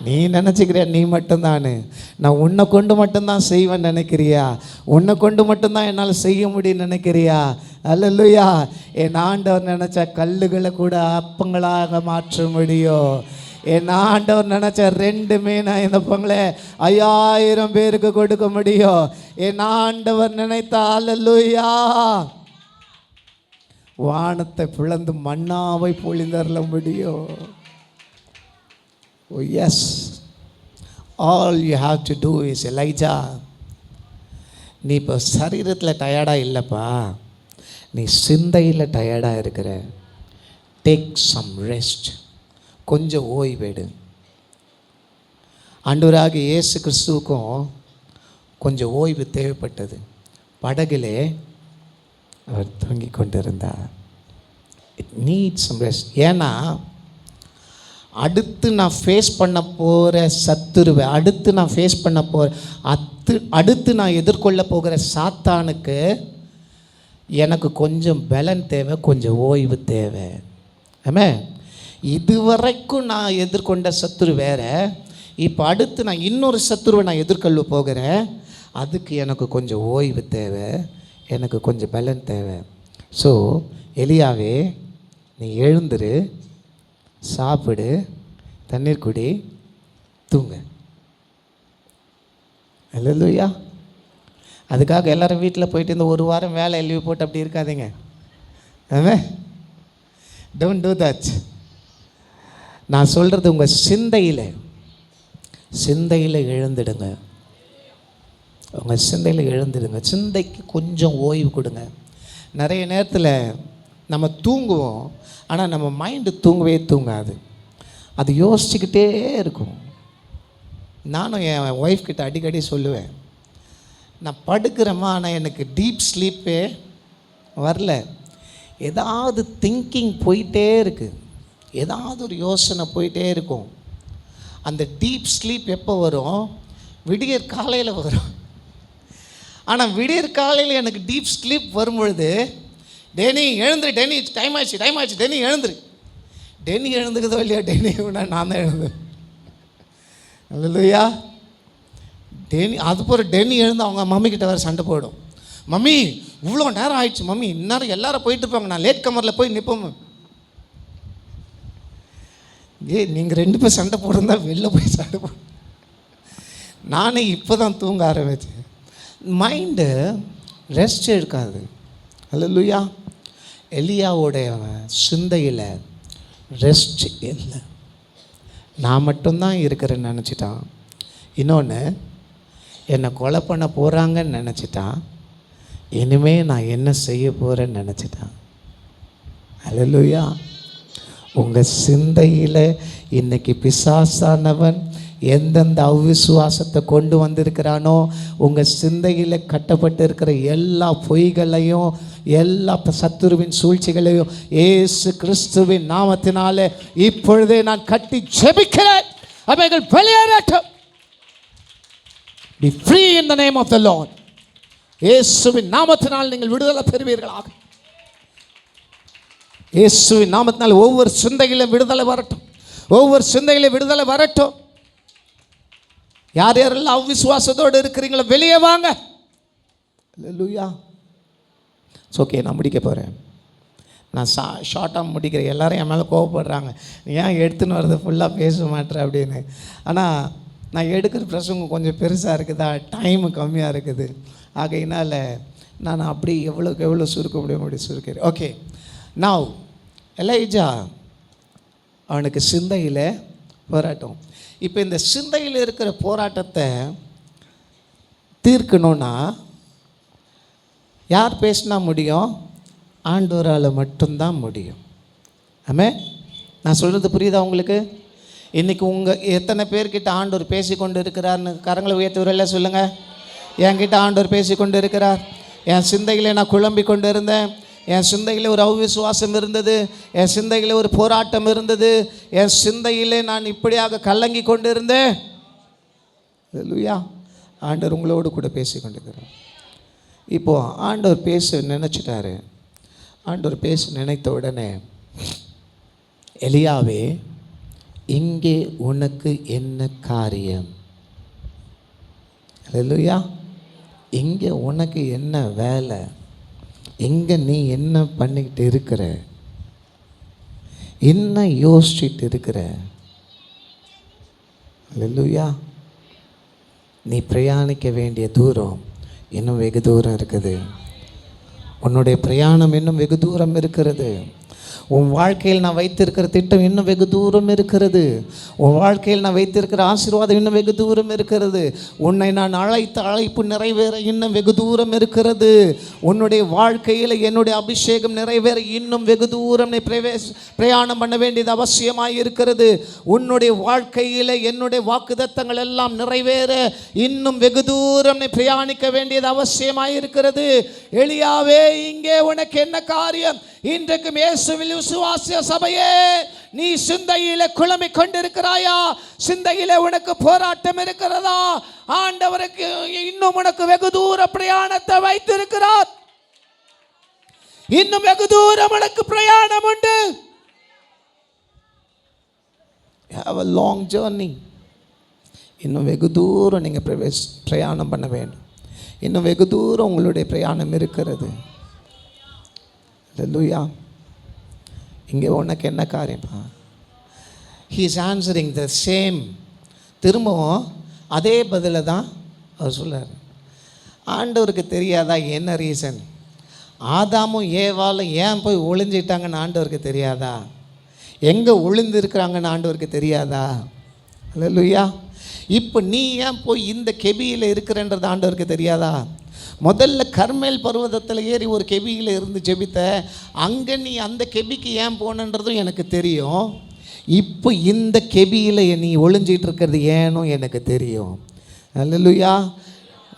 நீ நினச்சிக்கிற நீ மட்டும்தான், நான் உன்னை கொண்டு மட்டும்தான் செய்வேன்னு நினைக்கிறியா? உன்னை கொண்டு மட்டும்தான் என்னால் செய்ய முடியும்னு நினைக்கிறியா? அல்லேலூயா. என் ஆண்டவர் நினச்சா கல்லுகளை கூட அப்பங்களாக மாற்ற முடியும். என் ஆண்டவர் நினச்சா 2 மீன் 5 அப்பங்களை 5000 பேருக்கு கொடுக்க முடியும். என் ஆண்டவர் நினைத்தா அல்லேலூயா வானத்தை பிளந்து மன்னாவை பொழிந்தருள முடியும். Oh yes, all you have to do is, Elijah, நீ இப்போ சரீரத்தில் டயர்டாக இல்லைப்பா, நீ சிந்தையில் டயர்டாக இருக்கிற. டேக் சம் ரெஸ்ட், கொஞ்சம் ஓய்வெடு. ஆண்டவராக இயேசு கிறிஸ்துவுக்கும் கொஞ்சம் ஓய்வு தேவைப்பட்டது. படகிலே அவர் தூங்கிக் கொண்டிருந்தார். It needs some rest. ஏன்னா அடுத்து நான் ஃபேஸ் பண்ண போகிற சத்துருவை, அடுத்து நான் ஃபேஸ் பண்ண போகிற அடுத்து நான் எதிர்கொள்ள போகிற சாத்தானுக்கு எனக்கு கொஞ்சம் பலன் தேவை, கொஞ்சம் ஓய்வு தேவை. ஆமாம். இதுவரைக்கும் நான் எதிர்கொண்ட சத்துரு வேறு, இப்போ அடுத்து நான் இன்னொரு சத்துருவை நான் எதிர்கொள்ள போகிறேன். அதுக்கு எனக்கு கொஞ்சம் ஓய்வு தேவை, எனக்கு கொஞ்சம் பலன் தேவை. ஸோ எலியாவே, நீ எழுந்துரு, சாப்பிடு, தண்ணீர் குடி, தூங்க. அல்லேலூயா. அதுக்காக எல்லோரும் வீட்டில் போயிட்டு இந்த 1 வாரம் வேலை லீவ் போட்டு அப்படி இருக்காதீங்க. ஆமாம். Don't do that. நான் சொல்கிறது உங்கள் சிந்தையில் எழுந்துடுங்க. உங்கள் சிந்தையில் எழுந்துடுங்க. சிந்தைக்கு கொஞ்சம் ஓய்வு கொடுங்க. நிறைய நேரத்தில் நம்ம தூங்குவோம், ஆனால் நம்ம மைண்டு தூங்கவே தூங்காது, அது யோசிச்சுக்கிட்டே இருக்கும். நானும் என் ஒய்ஃப் கிட்ட அடிக்கடி சொல்லுவேன், நான் படுக்கிறேம்மா, ஆனால் எனக்கு டீப் ஸ்லீப்பே வரல. ஏதாவது திங்கிங் போயிட்டே இருக்குது, ஏதாவது ஒரு யோசனை போயிட்டே இருக்கும். அந்த டீப் ஸ்லீப் எப்போ வரும்? விடியற் காலையில் வரும். ஆனால் விடியற் காலையில் எனக்கு டீப் ஸ்லீப் வரும்பொழுது, டெனி எழுந்துரு, டெனி டைம் ஆச்சு, டெனி எழுந்துரு. டெனி எழுந்துக்குதோ இல்லையா, டெனி நான் தான் எழுந்தேன். அல்லேலூயா. டெனி அது போகிற டெனி எழுந்து அவங்க மம்மிக்கிட்ட வேறு சண்டை போயிடும். மம்மி இவ்வளோ நேரம் ஆயிடுச்சு மம்மி, இந்நேரம் எல்லாரும் போயிட்டு இருப்பாங்க, நான் லேட் கமரில் போய் நிற்போம். நீங்கள் 2 பேர் சண்டை போட்டிருந்தா வெளில போய் சண்டை போடு. நானே இப்போ தான் தூங்க ஆரம்பித்தேன். மைண்டு ரெஸ்ட் எடுக்காது. அல்லேலூயா. எலியாவோடைய சிந்தையில் ரெஸ்ட் இல்லை. நான் மட்டும்தான் இருக்கிறேன்னு நினச்சிட்டான். இன்னொன்று, என்னை கொலை பண்ண போகிறாங்கன்னு நினச்சிட்டான். இனிமேல் நான் என்ன செய்ய போகிறேன்னு நினச்சிட்டான். அல்லேலூயா. உங்கள் சிந்தையில் இன்றைக்கி பிசாசானவன் எந்தெந்த அவிசுவாசத்தை கொண்டு வந்திருக்கிறானோ, உங்கள் சிந்தையில் கட்டப்பட்டு இருக்கிற எல்லா பொய்களையும், எல்லா சத்துருவின் சூழ்ச்சிகளையும் இயேசு கிறிஸ்துவின் நாமத்தினாலே இப்பொழுதே நான் கட்டி ஜெபிக்கிறேன். அவைகள் வெளியேறட்டும். Be free in the name of the Lord. இயேசுவின் நாமத்தினால் நீங்கள் விடுதலை பெறுவீர்களாக. இயேசுவின் நாமத்தினால் ஒவ்வொரு சிந்தையிலும் விடுதலை வரட்டும், ஒவ்வொரு சிந்தையிலும் விடுதலை வரட்டும். யார் யாரெல்லாம் அவிசுவாசத்தோடு இருக்கிறீங்களோ வெளியே வாங்க. அல்லேலூயா. ஓகே, நான் முடிக்க போகிறேன். நான் ஷார்ட்டாக முடிக்கிறேன். எல்லோரும் என் மேலே கோவப்படுறாங்க, நீ ஏன் எடுத்துன்னு வரது ஃபுல்லாக பேச மாட்டேற அப்படின்னு. ஆனால் நான் எடுக்கிற பிரசங்கம் கொஞ்சம் பெருசாக இருக்குதா, டைமு கம்மியாக இருக்குது. ஆகையினால் நான் அப்படி எவ்வளோக்கு எவ்வளோ சுருக்க முடியும் அப்படி சுருக்கிறேன். ஓகே, நவ் எலைஜா அவனுக்கு சிந்தையில் போராட்டம். இப்போ இந்த சிந்தையில் இருக்கிற போராட்டத்தை தீர்க்கணும்னா யார் பேசினா முடியும்? ஆண்டவரால் மட்டும்தான் முடியும். ஆமே, நான் சொல்கிறது புரியுதா உங்களுக்கு? இன்றைக்கி எத்தனை பேர்கிட்ட ஆண்டவர் பேசி கொண்டு இருக்கிறார்னு கரங்களை உயர்த்துவரில் சொல்லுங்கள். என்கிட்ட ஆண்டவர் பேசி கொண்டு இருக்கிறார். என் சிந்தையில் நான் குழம்பி கொண்டு இருந்தேன். என் சிந்தையில் ஒரு அவிசுவாசம் இருந்தது. என் சிந்தையில் ஒரு போராட்டம் இருந்தது. என் சிந்தையிலே நான் இப்படியாக கலங்கி கொண்டு இருந்தேன். அல்லேலூயா. ஆண்டவர் உங்களோடு கூட பேசி கொண்டிருக்கிறார். இப்போது ஆண்டவர் பேச நினச்சிட்டாரு. ஆண்டவர் பேச நினைத்த உடனே, எலியாவே, இங்கே உனக்கு என்ன காரியம்? அல்லேலூயா. இங்கே உனக்கு என்ன வேலை? இங்கே நீ என்ன பண்ணிக்கிட்டு இருக்கிற? என்ன யோசிச்சுட்டு இருக்கிற? அல்லேலூயா. நீ பிரயாணிக்க வேண்டிய தூரம் இன்னும் வெகு தூரம் இருக்குது. உன்னுடைய பிரயாணம் இன்னும் வெகு தூரம் இருக்கிறது. உன் வாழ்க்கையில் நான் வைத்திருக்கிற திட்டம் இன்னும் வெகு தூரம் இருக்கிறது. உன் வாழ்க்கையில் நான் வைத்திருக்கிற ஆசீர்வாதம் இன்னும் வெகு தூரம் இருக்கிறது. உன்னை நான் அழைத்த அழைப்பு நிறைவேற இன்னும் வெகு தூரம் இருக்கிறது. உன்னுடைய வாழ்க்கையில் என்னுடைய அபிஷேகம் நிறைவேற இன்னும் வெகு தூரம் நீ பிரயாணம் பண்ண வேண்டியது அவசியமாக இருக்கிறது. உன்னுடைய வாழ்க்கையில் என்னுடைய வாக்குத்தத்தங்கள் எல்லாம் நிறைவேற இன்னும் வெகு தூரம் நீ பிரயாணிக்க வேண்டியது அவசியமாக இருக்கிறது. எலியாவே, இங்கே உனக்கு என்ன காரியம்? இன்றைக்கும் இயேசுவில் விசுவாச சபையே, நீ சிந்தையிலே குழம்பிக் கொண்டிருக்கிறாயா? சிந்தையிலே உனக்கு போராட்டம் இருக்கிறதா? ஆண்டவருக்கு இன்னும் உனக்கு வெகு தூர பிரயாணத்தை வைத்திருக்கிறார். இன்னும் வெகு தூரம் உனக்கு பிரயாணம் உண்டு. have a long journey. இன்னும் வெகு தூரம் நீங்கள் பிரயாணம் பண்ண வேண்டும். இன்னும் வெகு தூரம் உங்களுடைய பிரயாணம் இருக்கிறது. அல்லேலூயா. இங்கே உனக்கு என்ன காரியம்ப்பா? He is answering the same. திரும்பவும் அதே பதிலை தான் அவர் சொல்கிறார். ஆண்டவருக்கு தெரியாதா என்ன ரீசன்? ஆதாமும் ஏவாலும் ஏன் போய் ஒளிஞ்சிட்டாங்கன்னு ஆண்டவருக்கு தெரியாதா? எங்கே ஒளிந்து இருக்கிறாங்கன்னு ஆண்டவருக்கு தெரியாதா? அல்லேலூயா. இப்போ நீ ஏன் போய் இந்த கெபியில் இருக்கிறன்றது ஆண்டவருக்கு தெரியாதா? முதல்ல கர்மேல் பர்வதத்தில் ஏறி ஒரு கெபியில் இருந்து ஜெபித்த, அங்கே நீ அந்த கெபிக்கு ஏன் போனன்றதும் எனக்கு தெரியும். இப்போ இந்த கெபியில் நீ ஒளிஞ்சிட்டு இருக்கிறது ஏனும் எனக்கு தெரியும். அல்லேலூயா.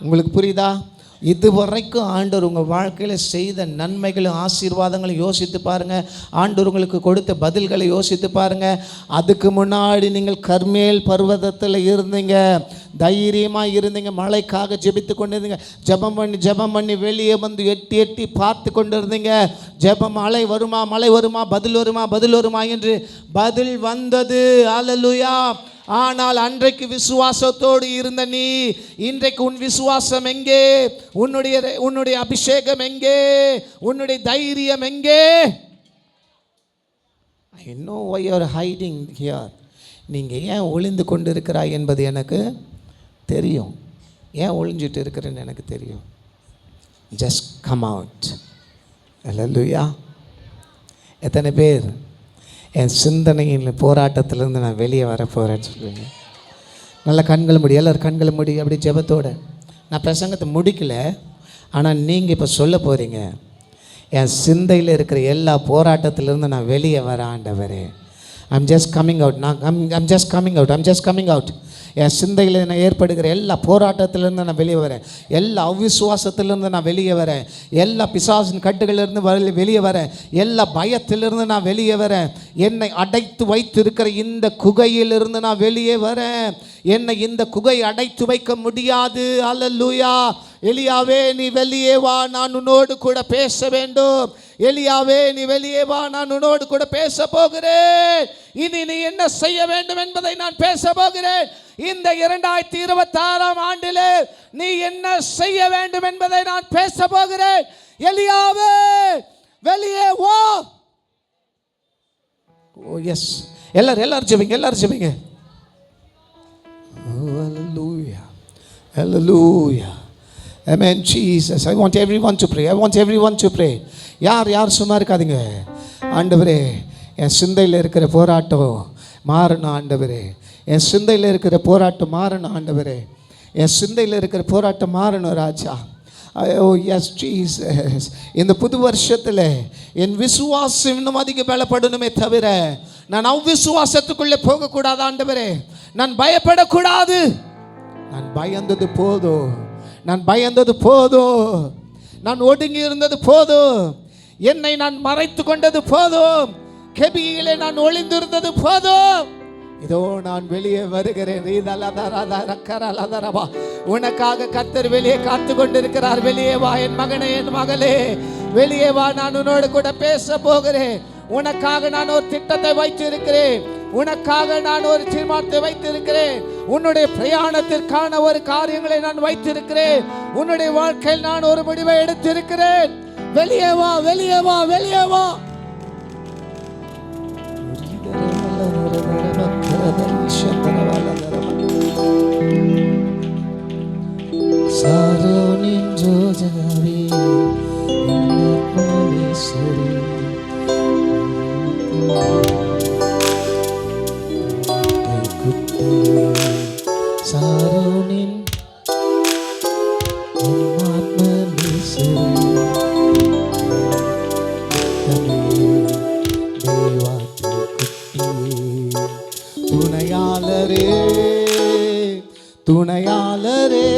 உங்களுக்கு புரியுதா? இதுவரைக்கும் ஆண்டவர் உங்கள் வாழ்க்கையில் செய்த நன்மைகளும் ஆசீர்வாதங்களும் யோசித்து பாருங்கள். ஆண்டவர் உங்களுக்கு கொடுத்த பதில்களை யோசித்து பாருங்கள். அதுக்கு முன்னாடி நீங்கள் கர்மேல் பர்வதத்தில் இருந்தீங்க, தைரியமாக இருந்தீங்க, மழைக்காக ஜெபித்து கொண்டு இருந்தீங்க. ஜெபம் பண்ணி வெளியே வந்து எட்டி எட்டி பார்த்து கொண்டு இருந்தீங்க. ஜெபம் மழை வருமா பதில் வருமா என்று பதில் வந்தது. அல்லேலூயா. ஆனால் அன்றைக்கு விசுவாசத்தோடு இருந்த நீ, இன்றைக்கு உன் விசுவாசம் எங்கே? உன்னுடைய அபிஷேகம் எங்கே? உன்னுடைய தைரியம் எங்கே? I know why you are hiding here. நீங்கள் ஏன் ஒளிந்து கொண்டு இருக்கிறாய் என்பது எனக்கு தெரியும். ஏன் ஒளிஞ்சிட்டு இருக்கிறேன்னு எனக்கு தெரியும். Just come out. அல்லேலூயா. எத்தனை பேர் என் சிந்தனையின் போராட்டத்திலேருந்து நான் வெளியே வரப்போகிறேன்னு சொல்லுவீங்க? நல்லா கண்களை முடி, எல்லோரும் கண்களை முடி. அப்படி ஜெபத்தோடு நான் பிரசங்கத்தை முடிக்கலை, ஆனால் நீங்கள் இப்போ சொல்ல போகிறீங்க, என் சிந்தையில் இருக்கிற எல்லா போராட்டத்திலேருந்து நான் வெளியே வர ஆண்டவரே. I'm just coming out. I'm just coming out. என் சிந்தையில் நான் ஏற்படுகிற எல்லா போராட்டத்திலேருந்து நான் வெளியே வரேன். எல்லா அவிசுவாசத்திலேருந்து நான் வெளியே வரேன். எல்லா பிசாசின் கட்டுகளிலிருந்து வெளியே வரேன். எல்லா பயத்திலிருந்து நான் வெளியே வரேன். என்னை அடைத்து வைத்திருக்கிற இந்த குகையிலிருந்து நான் வெளியே வரேன். என்னை இந்த குகை அடைத்து வைக்க முடியாது. அல்லேலூயா. எலியாவே, நீ வெளியே வா, நான் உன்னோடு கூட பேச வேண்டும். எலியாவே, நீ வெளியே வா, நான் உன்னோடு கூட பேச போகிறேன். இனி நீ என்ன செய்ய வேண்டும் என்பதை நான் பேச போகிறேன். இந்த 2026 ஆண்டிலே நீ என்ன செய்ய வேண்டும் என்பதை நான் பேச போகிறேன். எலியாவே, வெளியே வா. ஓ எஸ், எல்லாரும் ஜெபிங்க. Hallelujah. Amen. Jesus. I want everyone to pray. I want everyone to pray. யார் சும்மா இருக்காதீங்க. ஆண்டவரே, என் சிந்தையில் இருக்கிற போராட்டம் மாறணும் ஆண்டவரே. என் சிந்தையில் இருக்கிற போராட்டம் மாறணும் ஆண்டவரே. என் சிந்தையில் இருக்கிற போராட்டம் மாறணும் ராஜா. ஓ எஸ் ஜீசஸ். இந்த புது வருஷத்தில் என் விசுவாசம் இன்னும் அதிக பலப்படணுமே தவிர நான் அவ்விசுவாசத்துக்குள்ளே போகக்கூடாது ஆண்டவரே. நான் பயப்படக்கூடாது. நான் பயந்தது போதும். நான் ஒடுங்கி இருந்தது போதும். என்னை நான் மறைத்து கொண்டது போதும். கெபியிலே நான் ஒளிந்திருந்தது போதும். இதோ நான் வெளியே வருகிறேன். உனக்காக கர்த்தர் வெளியே காத்து கொண்டிருக்கிறார். வெளியே வா என் மகனே, என் மகளே, வெளியே வா. நான் உன்னோடு கூட பேச போகிறேன். உனக்காக நான் ஒரு திட்டத்தை வைத்திருக்கிறேன். உனக்காக நான் ஒரு தீர்மானத்தை வைத்திருக்கிறேன். உன்னுடைய பிரயாணத்திற்கான ஒரு காரியங்களை நான் வைத்திருக்கிறேன். உன்னுடைய வாழ்க்கையில் நான் ஒரு முடிவை எடுத்திருக்கிறேன். வெளியே வா, வெளியே வா, வெளியே வா. சாரோனின் ரோஜாவே, சாரோனின் துணையாளரே,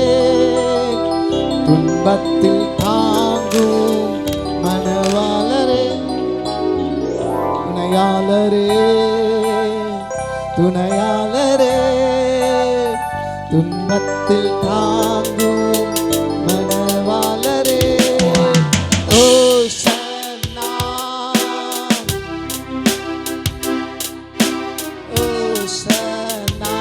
துன்பத்தில் தாங்கும் மனவாளரே, துணையாளரே, துன்பத்தில் தாங்கும் மனவாளரே. ஓ சன்னா, ஓ சன்னா,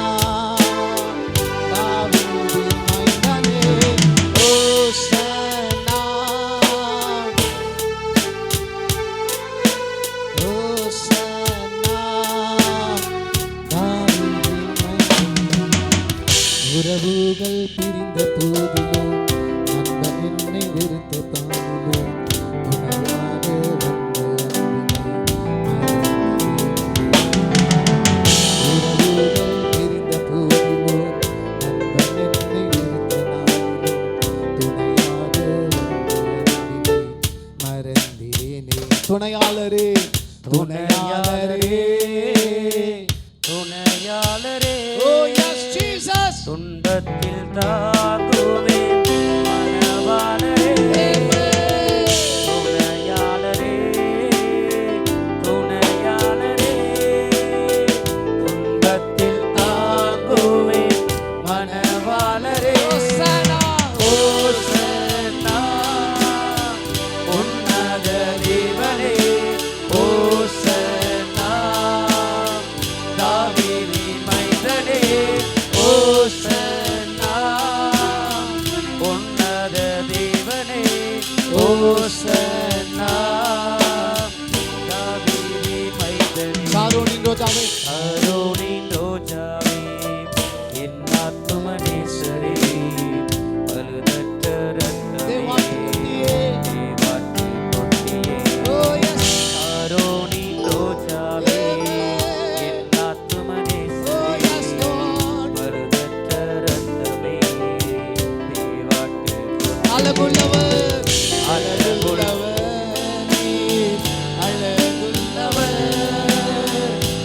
தாவீதின் மைந்தனே. ஓ சன்னா, ஓ சன்னா, தாவீதின் மைந்தனே. உறவுகள் பிரிந்த போதிலும் நண்பன் என்னை வெறுத்த தானும் துணையாக வந்த உறவுகள் பிரிந்த போதிலும் நண்பன் என்னை வெறுத்த நானும் துணையாக வந்த மறந்தேனே. துணையாளரே, துணையாளரே, துணையாளரே. ஓ எஸ் ஜீசஸ். துன்பத்தில் தாங்குவே மனவாளரே. துணையாளரே, துணையாளரே, துன்பத்தில் தாங்குவே மனவாளரே. ஓசன்னா, ஓசன்னா, உன்னத தேவனே. ஓசன்னா, தாவீதின் மைந்தனே. ஓசன்னா, உன்னத தேவனே. ஓசன்னா, தாவீதின் மைந்தனே. சாரோனின் ரோஜாவே, சாரோனின் ரோஜாவே, என் ஆத்தும நேசரே, பழுதற்ற ரத்தமே, தேவாட்டுக்குட்டியே. தேவாட்டுக்குட்டியே. ஓ எஸ். சாரோனின் ரோஜாவே, என் ஆத்தும நேசரே, yes, Lord. பழுதற்ற ரத்தமே, தேவாட்டுக்குட்டியே. அழகுள்ளவர், அழகுள்ளவர், நீர் அழகுள்ளவர்.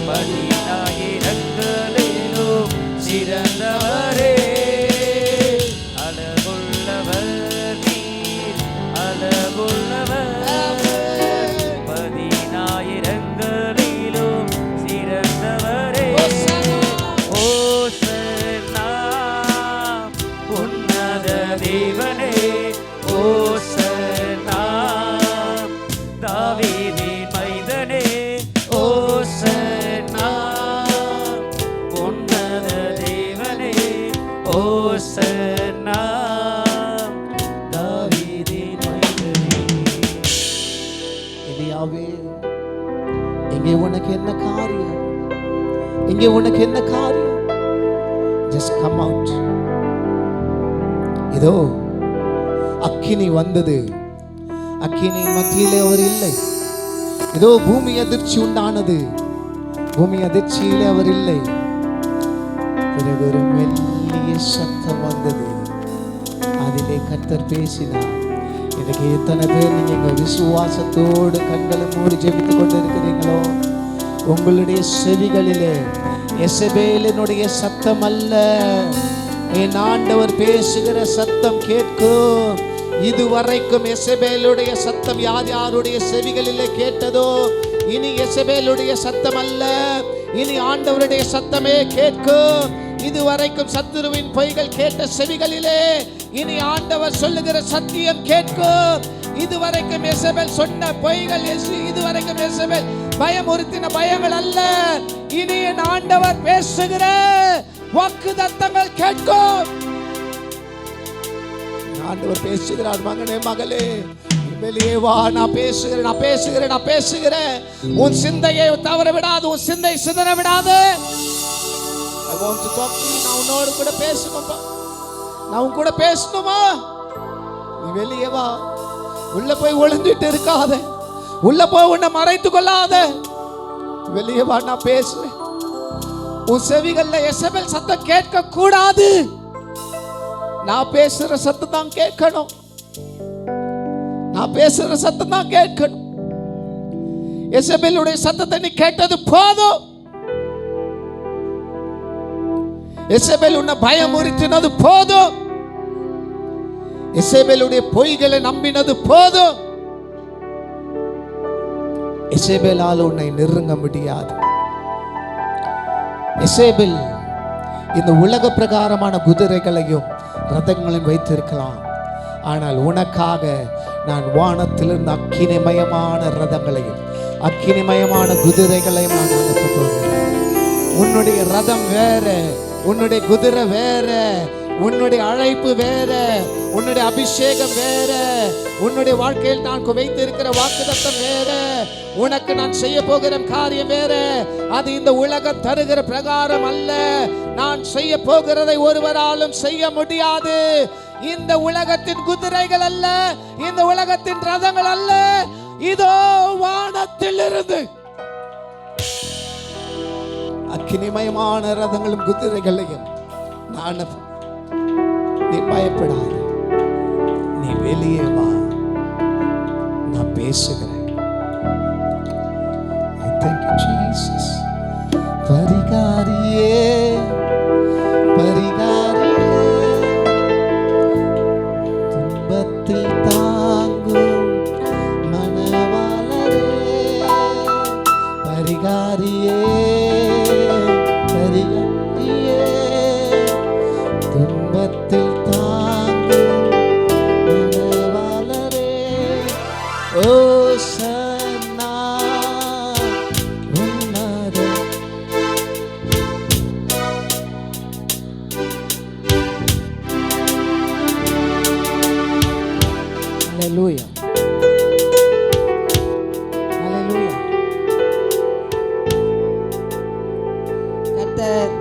பதினாயிரங்களிலும் சிறந்தவரே. அழகுள்ளவர் நீர், அழகுள்ளவர். பதினாயிரங்களிலும் சிறந்தவரே. ஓசன்னா, உன்னத தேவனே. ஓசன்னா, தாவீதின் மைந்தனே. ஓசன்னா, உன்னத தேவனே. ஓசன்னா, தாவீதின் மைந்தனே. எலியாவே, இங்கே உனக்கு என்ன காரியம்? இங்கே உனக்கு என்ன காரியம்? Just come out. இதோ அக்கினி வந்தது. அக்கினியின் மத்தியிலே அவர் இல்லை. ஏதோ பூமி அதிர்ச்சி உண்டானது. பூமி அதிர்ச்சியிலே அவர் இல்லை. பிறகு ஒரு மெல்லிய சத்தம் வந்தது. அதிலே கர்த்தர் பேசினார். இன்னைக்கு எத்தனை பேர் நீங்க விசுவாசத்தோடு கண்களை மூடி ஜெபித்துக் கொண்டு இருக்கிறீங்களோ, உங்களுடைய செவிகளிலே எசபேலினுடைய சத்தம் அல்ல, என் ஆண்டவர் பேசுகிற சத்தம் கேட்கும். இதுவரைக்கும் எசபேலுடைய சத்தம் யார் யாருடைய செவிகளிலே கேட்டதோ, இனி எசபேலுடைய சத்தம் அல்ல, இனி ஆண்டவருடைய சத்தமே கேட்கும். இதுவரைக்கும் சத்துருவின் பொய்கள் கேட்ட செவிகளிலே இனி ஆண்டவர் சொல்லுகிற சத்தியம் கேட்கும். இதுவரைக்கும் எசபேல் சொன்ன பொய்கள், இதுவரைக்கும் எசபேல் பயமுறுத்தின பயங்கள் அல்ல, இனி என் ஆண்டவர் பேசுகிற வாக்குத்தத்தங்கள் கேட்கும். ஆண்டவர் பேசுகிறார், மகனே மகளே வெளியே வா, நான் பேசுகிறேன், நான் பேசுகிறேன், நான் பேசுகிறேன். உன் சிந்தையை தவற விடாது, உன் சிந்தை சிதற விடாது. I want to talk to you. நான் உன்னோடு கூட பேசணுமா? நான் உன் கூட பேசணுமா? நீ வெளியே வா. உள்ள போய் ஒளிஞ்சிட்டு இருக்காத, உள்ள போய் உன்னை மறைத்து கொள்ளாத. வெளியே வா, நான் பேசுறேன். உன் செவிகள்ல எசபேல் சத்தம் கேட்க கூடாது. நான் பேசுற சத்தம் தான் கேட்கணும். நான் பேசுற சத்தம் தான் கேட்கணும். எசபேலுடைய சத்தத்தை நீ கேட்டது போதும். எசபேல் உன்னை பயமுறுத்தினது போதும். எசபேலுடைய பொய்களை நம்பினது போதும். எசபேலால் உன்னை நெருங்க முடியாது. எசபேல் இந்த உலக பிரகாரமான குதிரைகளையும் ரதங்களையும் வைத்திருக்கலாம். ஆனால் உனக்காக நான் வானத்திலிருந்து அக்கினிமயமான ரதங்களையும் அக்கினிமயமான குதிரைகளையும் நான் அனுப்ப போகிறேன். உன்னுடைய ரதம் வேற, உன்னுடைய குதிரை வேற, உன்னுடைய அழைப்பு வேற, உன்னுடைய அபிஷேகம் வேற, உன்னுடைய வாழ்க்கையில் நான் வைத்திருக்கிற வாக்குத்தத்தம் வேற, உனக்கு நான் செய்ய போகிற காரியம் வேற. அது இந்த உலகம் தருகிற பிரகாரம் அல்ல. நான் செய்ய போகிறதை ஒருவராலும் செய்ய முடியாது. இந்த உலகத்தின் குதிரைகள் அல்ல, இந்த உலகத்தின் ரதங்கள் அல்ல, இதோ வானத்திலிருந்து அக்கினிமயமான ரதங்களும் குதிரைகளையும் நான். நீ பயப்படாத, நீ வெளியே வா, நான் பேசுகிறேன். Thank you, Jesus. பரிகாரியே, பரிகாரியே, துன்பத்தில் தாங்கும் மனவாளரே, பரிகாரியே, பரிகாரியே, துன்பத்தில் தாங்கும் மனவாளரே, ஓசன்னா உன்னத. Hallelujah. Hallelujah. கர்த்தர்